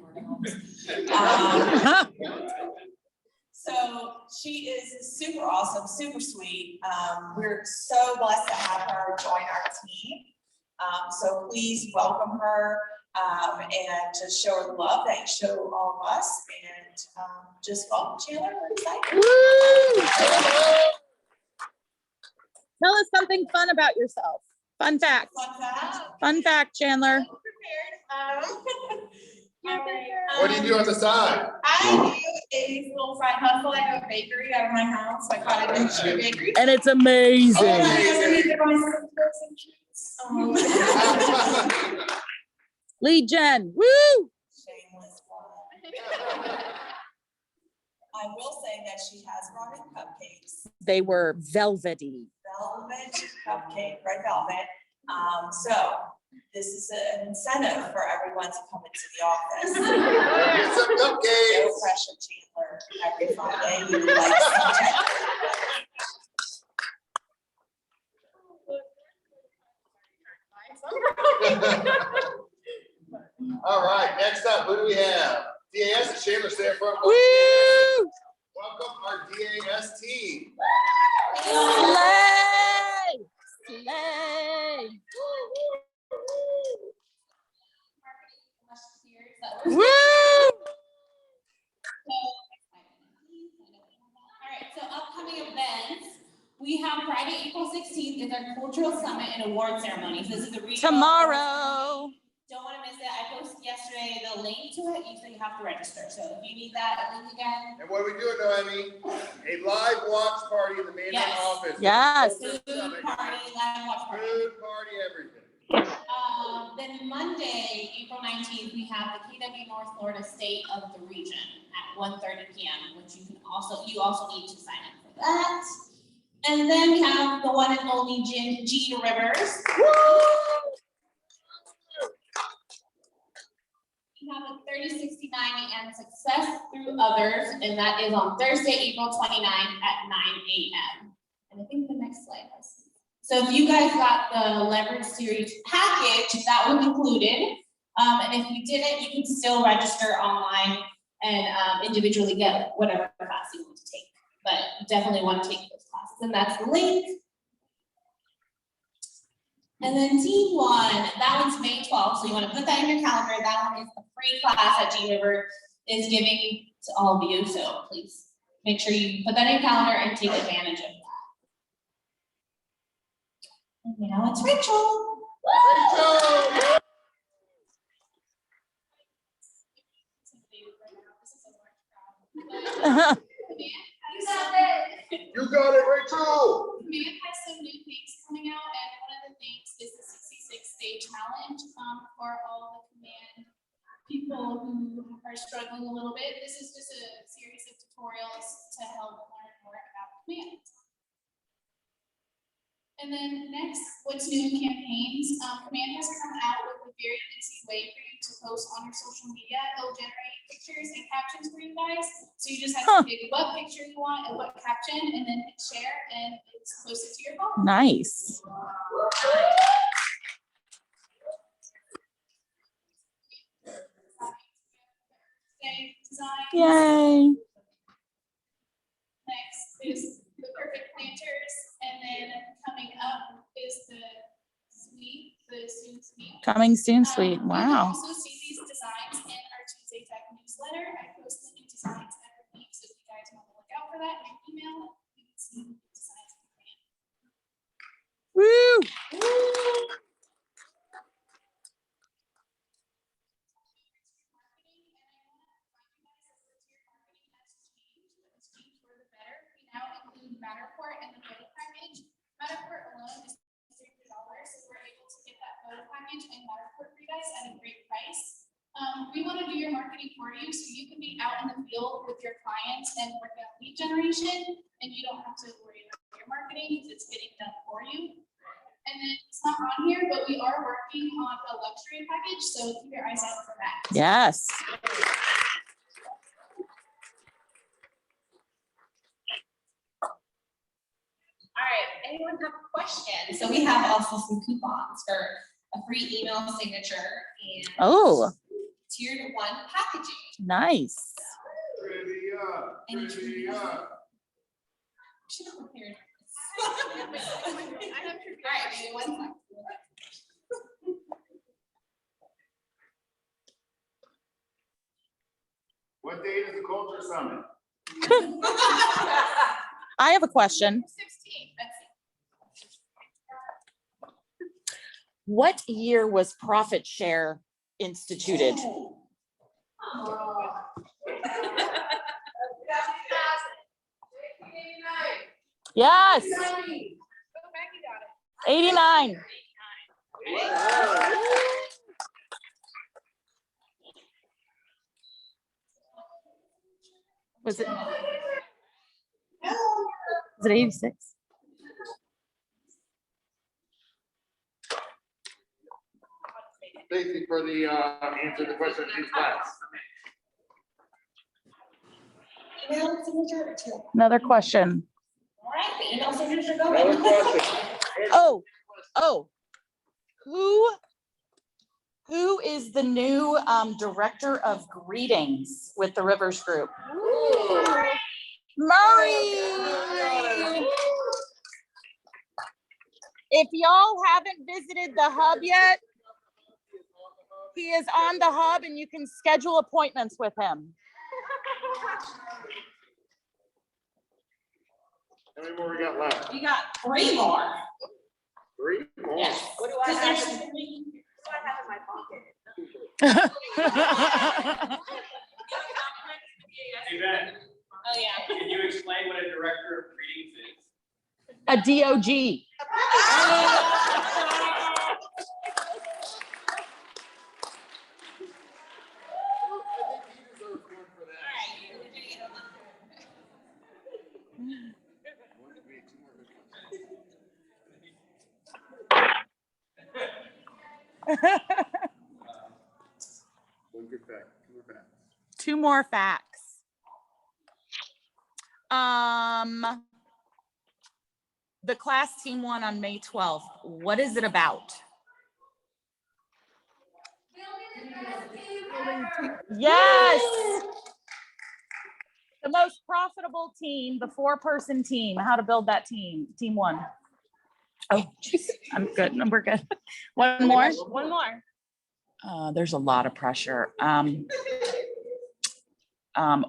So she is super awesome, super sweet. We're so blessed to have her join our team. So please welcome her and to show her the love that you show all of us. And just welcome Chandler. We're excited. Tell us something fun about yourself. Fun fact. Fun fact, Chandler. What do you do on the side? I do a little side hustle. I have a bakery out of my house. I call it a bakery. And it's amazing. Lead gen. Woo! Shameless one. I will say that she has brought in cupcakes. They were velvety. Velvet cupcake, red velvet. So this is an incentive for everyone to come into the office. Get some cupcakes. No pressure, Chandler. Every Friday, we would like some check. All right, next up, who do we have? DAS and Chandler stand for. Woo! Welcome our DAS team. Slay! Slay! Woo! Alright, so upcoming events, we have Friday, April 16th is our cultural summit and award ceremony. So this is the regional. Tomorrow. Don't want to miss it. I posted yesterday the link to it. You have to register. So if you need that link again. And what are we doing, Noemi? A live watch party in the main office. Yes. Food party, live watch party. Food party, everything. Then Monday, April 19th, we have the KW North Florida State of the Region at 1:30 p.m., which you also need to sign up for that. And then we have the one and only Gene Rivers. We have a 30-60-90 and Success Through Others, and that is on Thursday, April 29th at 9 a.m. And I think the next slide has. So if you guys got the Leverage Series package, that was included. And if you didn't, you can still register online and individually get whatever class you want to take. But you definitely want to take those classes, and that's the link. And then Team One, that one's May 12th, so you want to put that in your calendar. That one is a free class that Gene River is giving to all of you, so please make sure you put that in your calendar and take advantage of that. And now it's Rachel. Rachel! You got it, Rachel! Command has some new things coming out, and one of the things is the 66-day challenge for all the command people who are struggling a little bit. This is just a series of tutorials to help learn more about command. And then next, what's new in campaigns? Command has come out with a very easy way for you to post on your social media. It'll generate pictures and captions for you guys. So you just have to pick what picture you want and what caption, and then hit share, and it's posted to your phone. Nice. Design. Yay. Next is the perfect planters, and then coming up is the suite, the soon suite. Coming soon, sweet. You can Wow. also see these designs in our Tuesday Tech newsletter. I post the new designs every week, so if you guys want to look out for that in your email, you can see the designs. do your marketing for you, so you can be out in the field with your clients and work out lead generation, and you don't have to worry about your marketing, because it's getting done for you. And then it's not on here, but we are working on a luxury package, so keep your eyes out for that. Yes. All right, anyone have a question? So we have also some coupons for a free email signature and Oh, tiered one packaging. nice. Any trivia? Should have prepared. I have trivia. All right, give me 1 second. What date is the Culture Summit? I have a question. 16, let's see. What year was profit share instituted? Yes. 89. Was it? Was it 86? Stacy, for the answer to the question in each class. Email signature or two? Another question. All right, the email signature go. Another question. Oh, who is the new director of greetings with the Rivers Group? Murray. If y'all haven't visited the hub yet, he is on the hub and you can schedule appointments with him. How many more we got left? You got 3 more. 3 more? Yes. What do I have in my pocket? Yvette, Oh, yeah. can you explain what a director of greetings is? A DOG. One good fact, 2 more facts. 2 more facts. The class team won on May 12th. What is it about? Yes. The most profitable team, the 4-person team. How to build that team. Team 1. Oh, geez. I'm good. No, we're good. One more. One more. There's a lot of pressure.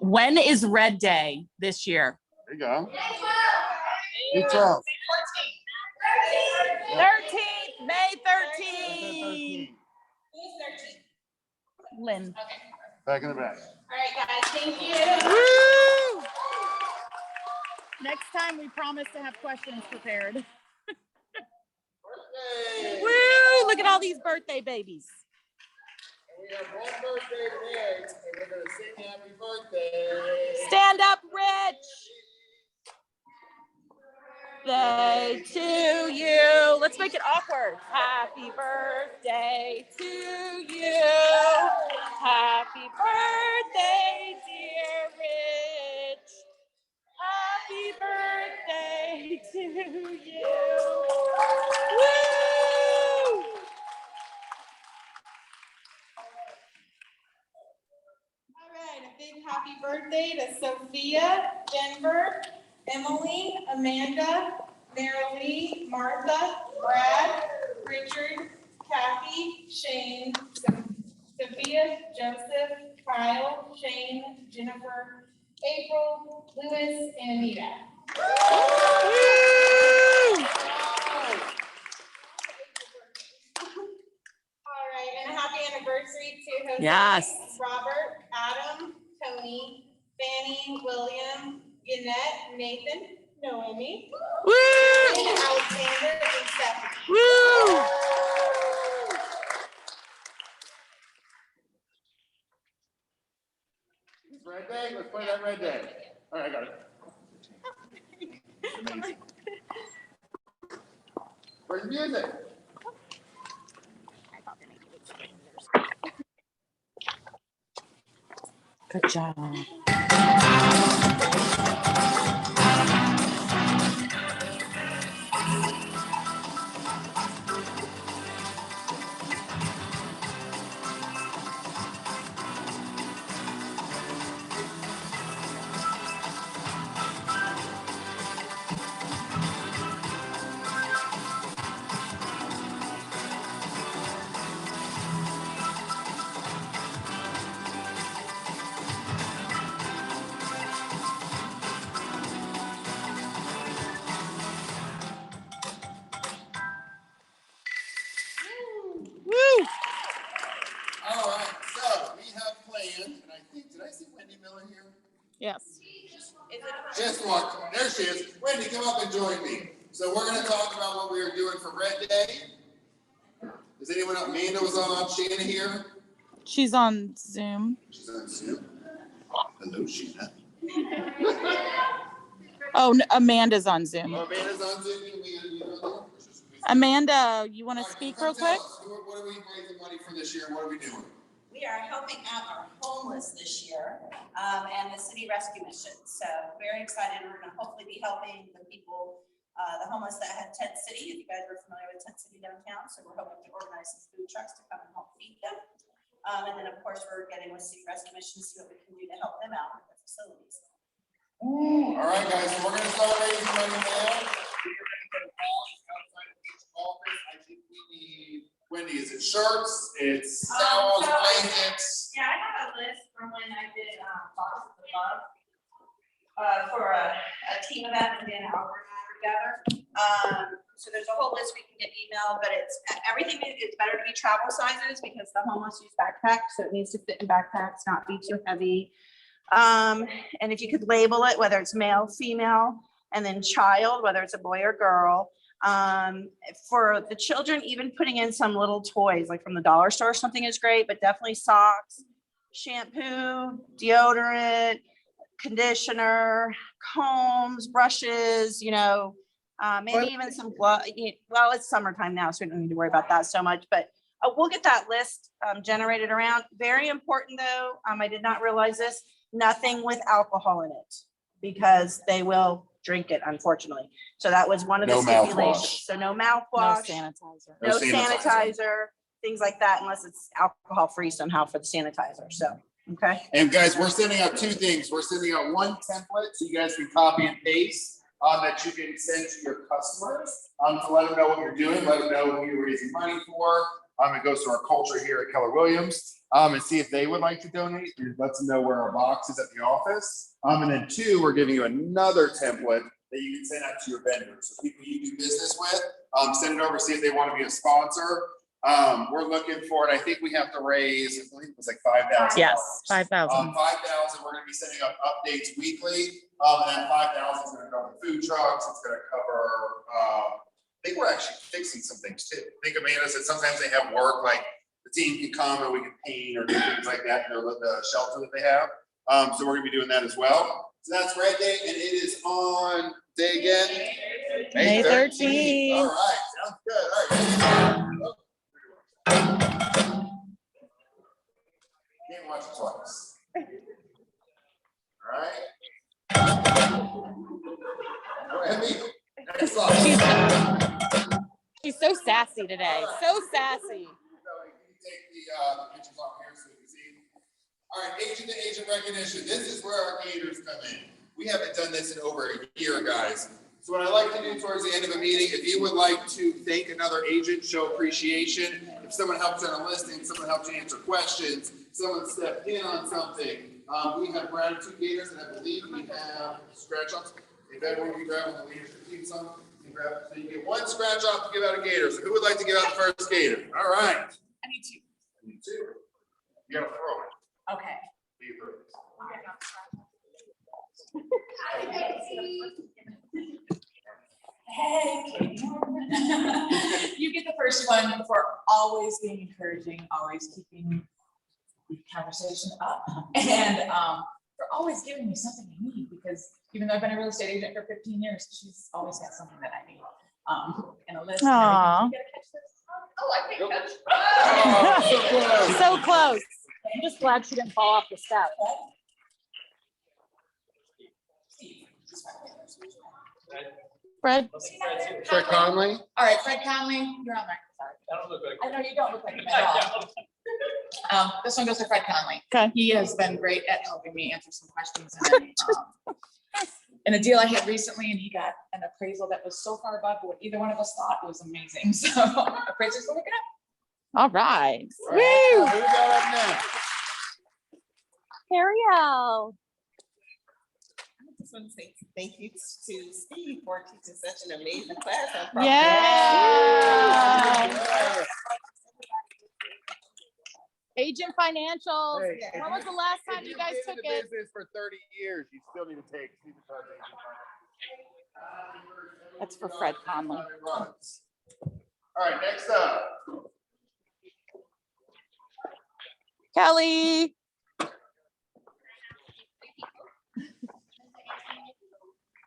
When is Red Day this year? There you go. May 12th. 13th, May 13th. Who's 13? Lynn. Okay. Back in the back. All right, guys, thank you. Woo! Next time we promise to have questions prepared. Woo! Look at all these birthday babies. And we have one birthday today, and we're gonna sing happy birthday. Stand up, Rich. Birthday to you. Let's make it awkward. Happy birthday to you. Happy birthday, dear Rich. Happy birthday to you. Woo! All right, a big happy birthday to Sophia, Denver, Emily, Amanda, Marilee, Martha, Brad, Richard, Kathy, Shane, Sophia, Joseph, Kyle, Shane, Jennifer, April, Lewis, and Anita. All right, and a happy anniversary to Jose, Yes. Robert, Adam, Tony, Fanny, William, Yannette, Nathan, Noemi, Woo! and Alexander, and Stephanie. Woo! Where's the music? Good job. Woo! All right, so we have planned, and I think, did I see Wendy Miller here? Yes. Just walked, there she is. Wendy, come up and join me. So we're gonna talk about what we are doing for Red Day. Does anyone know? Amanda was on, Shanna here? She's on Zoom. She's on Zoom. Hello, Shanna. Oh, Amanda's on Zoom. Oh, Amanda's on Zoom. Can we Amanda, you want to speak real quick? What are we raising money for this year? What are we doing? We are helping out our homeless this year, and the city rescue mission. So very excited. We're gonna hopefully be helping the people, the homeless that had Tent City. If you guys are familiar with Tent City downtown, so we're hoping to organize some food trucks to come and help feed them. And then of course, we're getting with city rescue mission to see what we can do to help them out with their facilities. All right, guys, so we're gonna start raising money now. I think we need, Wendy, is it shirts? It's towels, blankets? Yeah, I have a list from when I did Box of the Love for a team event with Dan Albert and I were together. So there's a whole list we can get emailed, but it's everything is better to be travel sizes because the homeless use backpacks, so it needs to fit in backpacks, not be too heavy. And if you could label it, whether it's male, female, and then child, whether it's a boy or girl. For the children, even putting in some little toys, like from the dollar store or something is great, but definitely socks, shampoo, deodorant, conditioner, combs, brushes, you know, maybe even some gloves. Well, it's summertime now, so we don't need to worry about that so much, but we'll get that list generated around. Very important though, I did not realize this, nothing with alcohol in it because they will drink it, unfortunately. So that was one of the stipulations. So no mouthwash, no sanitizer, things like that, unless it's alcohol free somehow for the sanitizer. So, okay. And guys, we're sending out two things. We're sending out one template so you guys can copy and paste that you can send to your customers to let them know what you're doing, let them know what you're raising money for. It goes to our culture here at Keller Williams and see if they would like to donate. It lets them know where our box is at the office. And then two, we're giving you another template that you can send out to your vendors. So people you do business with, send it over, see if they want to be a sponsor. We're looking for it. I think we have to raise, I believe it was like $5,000. Yes, 5,000. 5,000. We're going to be sending out updates weekly. And then 5,000 is going to cover food trucks. It's going to cover, I think we're actually fixing some things too. I think Amanda said sometimes they have work, like the team can come and we can paint or do things like that in the shelter that they have. So we're gonna be doing that as well. So that's Red Day, and it is on day again? May 13th. All right, sounds good. All right. Can't watch it twice. All right. All right, Emmy. Next slide. She's so sassy today. So sassy. So you can take the pictures off here so you can see. All right, agent to agent recognition. This is where our gators come in. We haven't done this in over a year, guys. So what I like to do towards the end of a meeting, if you would like to thank another agent, show appreciation, if someone helps on a listing, someone helps you answer questions, someone stepped in on something, we have gratitude gators, and I believe we have scratch offs. If everyone can grab on the leadership team some, you grab, so you get one scratch off to give out a gator. So who would like to give out the first gator? All right. I need two. You too. You gotta throw it. Okay. You throw it. Hey, you get the first one for always being encouraging, always keeping the conversation up, and for always giving me something I need, because even though I've been a real estate agent for 15 years, she's always got something that I need. And list. Aw. Oh, I can catch. Oh, So close. I'm just glad she didn't fall off the step. Fred? Fred Conley? All right, Fred Conley, you're on there. Sorry. I don't look like. I know you don't look like him at all. This one goes to Fred Conley. Okay. He has been great at helping me answer some questions. And then, in a deal I had recently, and he got an appraisal that was so far above what either one of us thought. It was amazing. So appraisers will look it up. All right. All right, who we got up next? Ariel. I just want to say thank you to Steve for teaching such an amazing class on property. Yeah. Agent Financials. Hey, When was the last time you guys took If you've been in it? the business for 30 years, you still need to take Steve Conley. That's for Fred Conley. All right, next up. Kelly.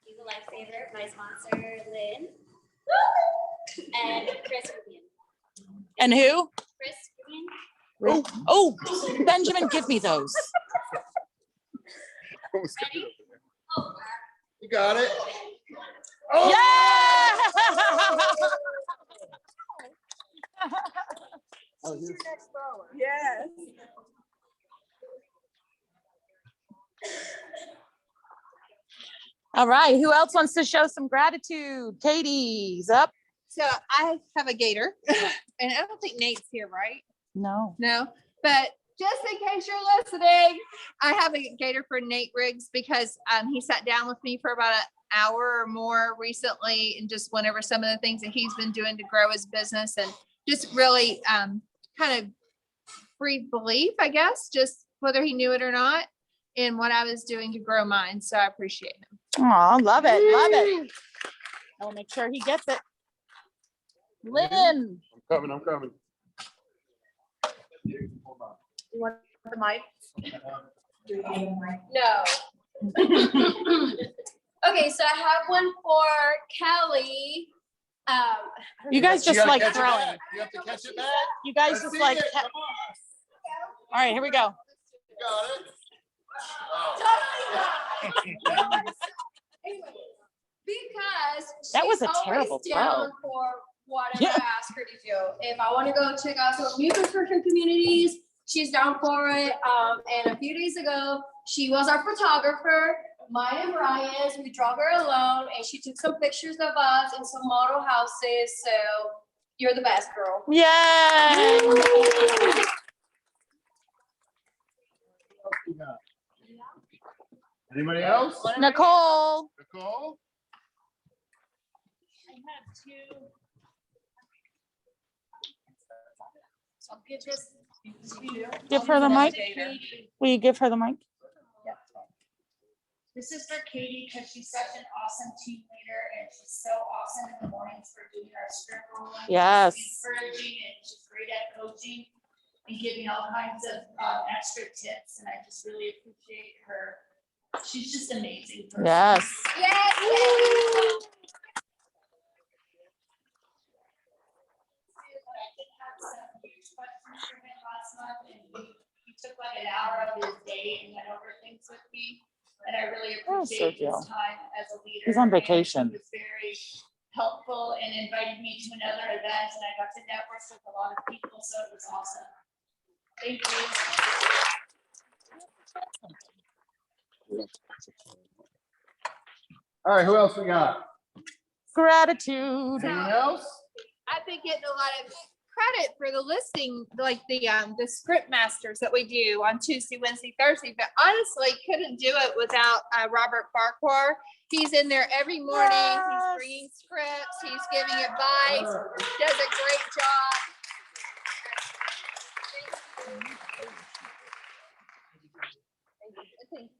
He's a lifesaver, my sponsor, Lynn. And Chris Rubian. And who? Chris Rubian. Oh, Benjamin, give me those. You got it. Yeah! Yes. All right, who else wants to show some gratitude? Katie's up. So I have a gator, and I don't think Nate's here, right? No. No, but just in case you're listening, I have a gator for Nate Riggs because he sat down with me for about an hour or more recently and just went over some of the things that he's been doing to grow his business and just really kind of breathe belief, I guess, just whether he knew it or not, in what I was doing to grow mine. So I appreciate him. Oh, love it. Love it. I'll make sure he gets it. Lynn. I'm coming. You want the mic? No. Okay, so I have one for Kelly. You guys just like throwing. You have to catch it back. You guys I just see like. it. Come All right, here we go. You got it. Because That was she's a terrible always down throw. for whatever I ask her to do. If I want to go check out some new construction communities, she's down for it. And a few days ago, she was our photographer, mine and Brian's. We drove her alone, and she took some pictures of us in some model houses. So you're the best, girl. Yay! Anybody else? Nicole. Nicole? I have two. So I'll give this to you. Give her the mic. Will you give her the mic? Yep. This is for Katie because she's such an awesome team leader and she's so awesome in the mornings for doing our script rolling. Yes. She's encouraging and she's great at coaching and giving all kinds of extra tips, and I just really appreciate her. She's just amazing. person. Yes. Yes. I did have some huge questions for him last month, and he took like an hour of his day and went over things with me. And I really Oh, appreciate Sergio. his time as a leader. He's on and vacation. He was very helpful and invited me to another event, and I got to network with a lot of people, so it was awesome. Thank you. All right, who else we got? Gratitude. Anyone else? I've been getting a lot of credit for the listing, like the script masters that we do on Tuesday, Wednesday, Thursday, but honestly couldn't do it without Robert Farquhar. He's in there every morning. He's bringing scripts. He's giving advice. Does a great job.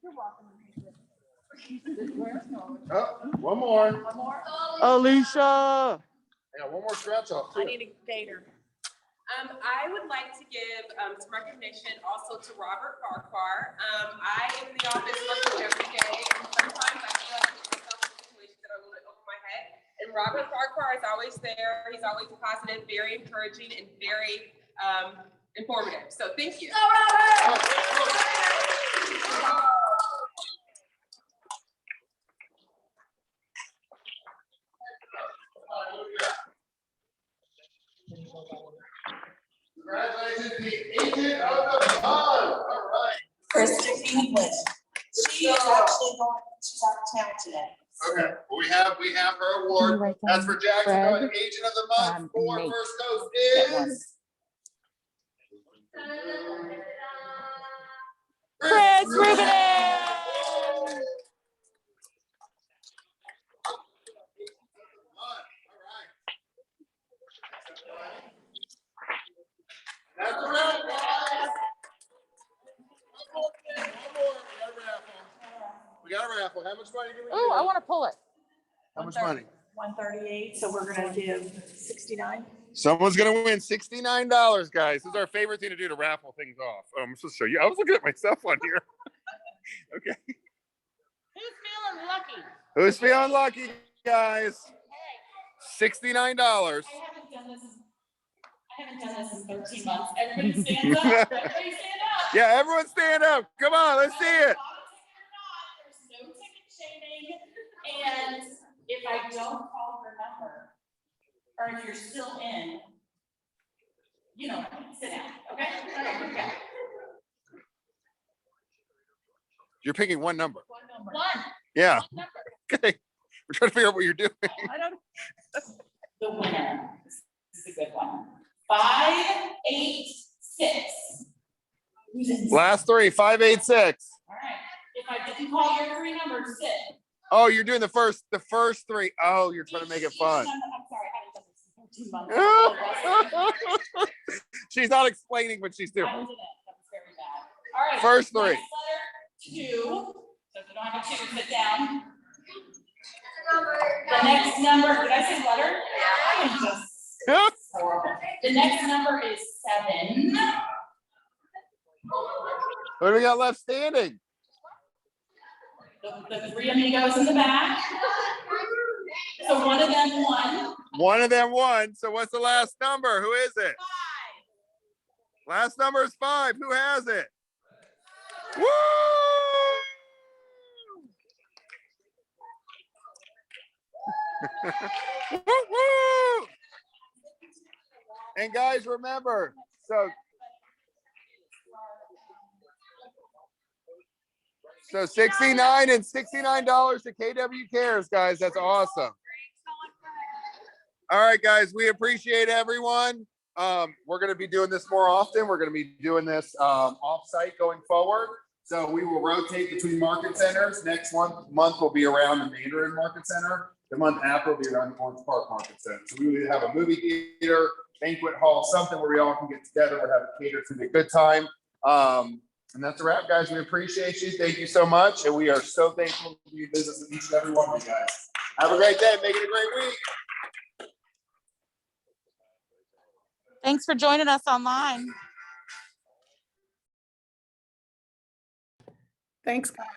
You're welcome. Oh, one more. One more. Alicia. I got one more scratch off. I need a gator. I would like to give some recognition also to Robert Farquhar. I am in the office working every day, and sometimes I feel like I put myself in a situation that are a little bit over my head. And Robert Farquhar is always there. He's always positive, very encouraging, and very informative. So thank you. Congratulations, the agent of the month. All right. Krista English. She is actually going, she's out of town today. Okay, well, we have her award. That's for Jacksonville, and agent of the month for Nate. First Coast Get one. is. Chris Ruben. That's a wrap, guys. We got a raffle. How much money do we Oh, I give? want to pull it. How much money? 138, so we're gonna give 69. Someone's gonna win $69, guys. This is our favorite thing to do to raffle things off. I'm supposed to show you. I was looking at myself on here. Okay. Who's feeling lucky? Who's feeling lucky, guys? $69. I haven't done this in 13 months. Everybody stands up. Everybody stand up. Yeah, everyone stand up. Come on, let's see it. There's no ticket shaming. And if I don't call your number, or if you're still in, you know, sit down, okay? Okay. You're picking one number. One. Yeah. One number. Okay. We're trying to figure out what you're doing. I don't. The winner. This is a good one. 586. Who's in? Last three, 586. All right. If I didn't call your three numbers, sit. Oh, you're doing the first three. Oh, you're trying to make it fun. I'm sorry, I haven't done this in 13 months. She's not explaining what she's doing. I did it. That was very bad. All right. First three. Next letter, 2. So if you don't have a 2, sit down. The next number, did I say letter? Yeah. I am just horrible. The next number is 7. What do we got left standing? The 3 amigos in the back. So one of them won. One of them won. So what's the last number? Who is it? 5. Last number is 5. Who has it? Woo! Woo-hoo! And guys, remember, so 69 and $69 to KW Cares, guys. That's awesome. All right, guys, we appreciate everyone. We're going to be doing this more often. We're going to be doing this off-site going forward. So we will rotate between market centers. Next month will be around the Mandarin Market Center. The month after will be around the Orange Park Market Center. So we will have a movie theater, banquet hall, something where we all can get together. We'll have a cater to a good time. And that's a wrap, guys. We appreciate you. Thank you so much. And we are so thankful to be in business with each and every one of you guys. Have a great day. Make it a great week. Thanks for joining us online. Thanks, guys.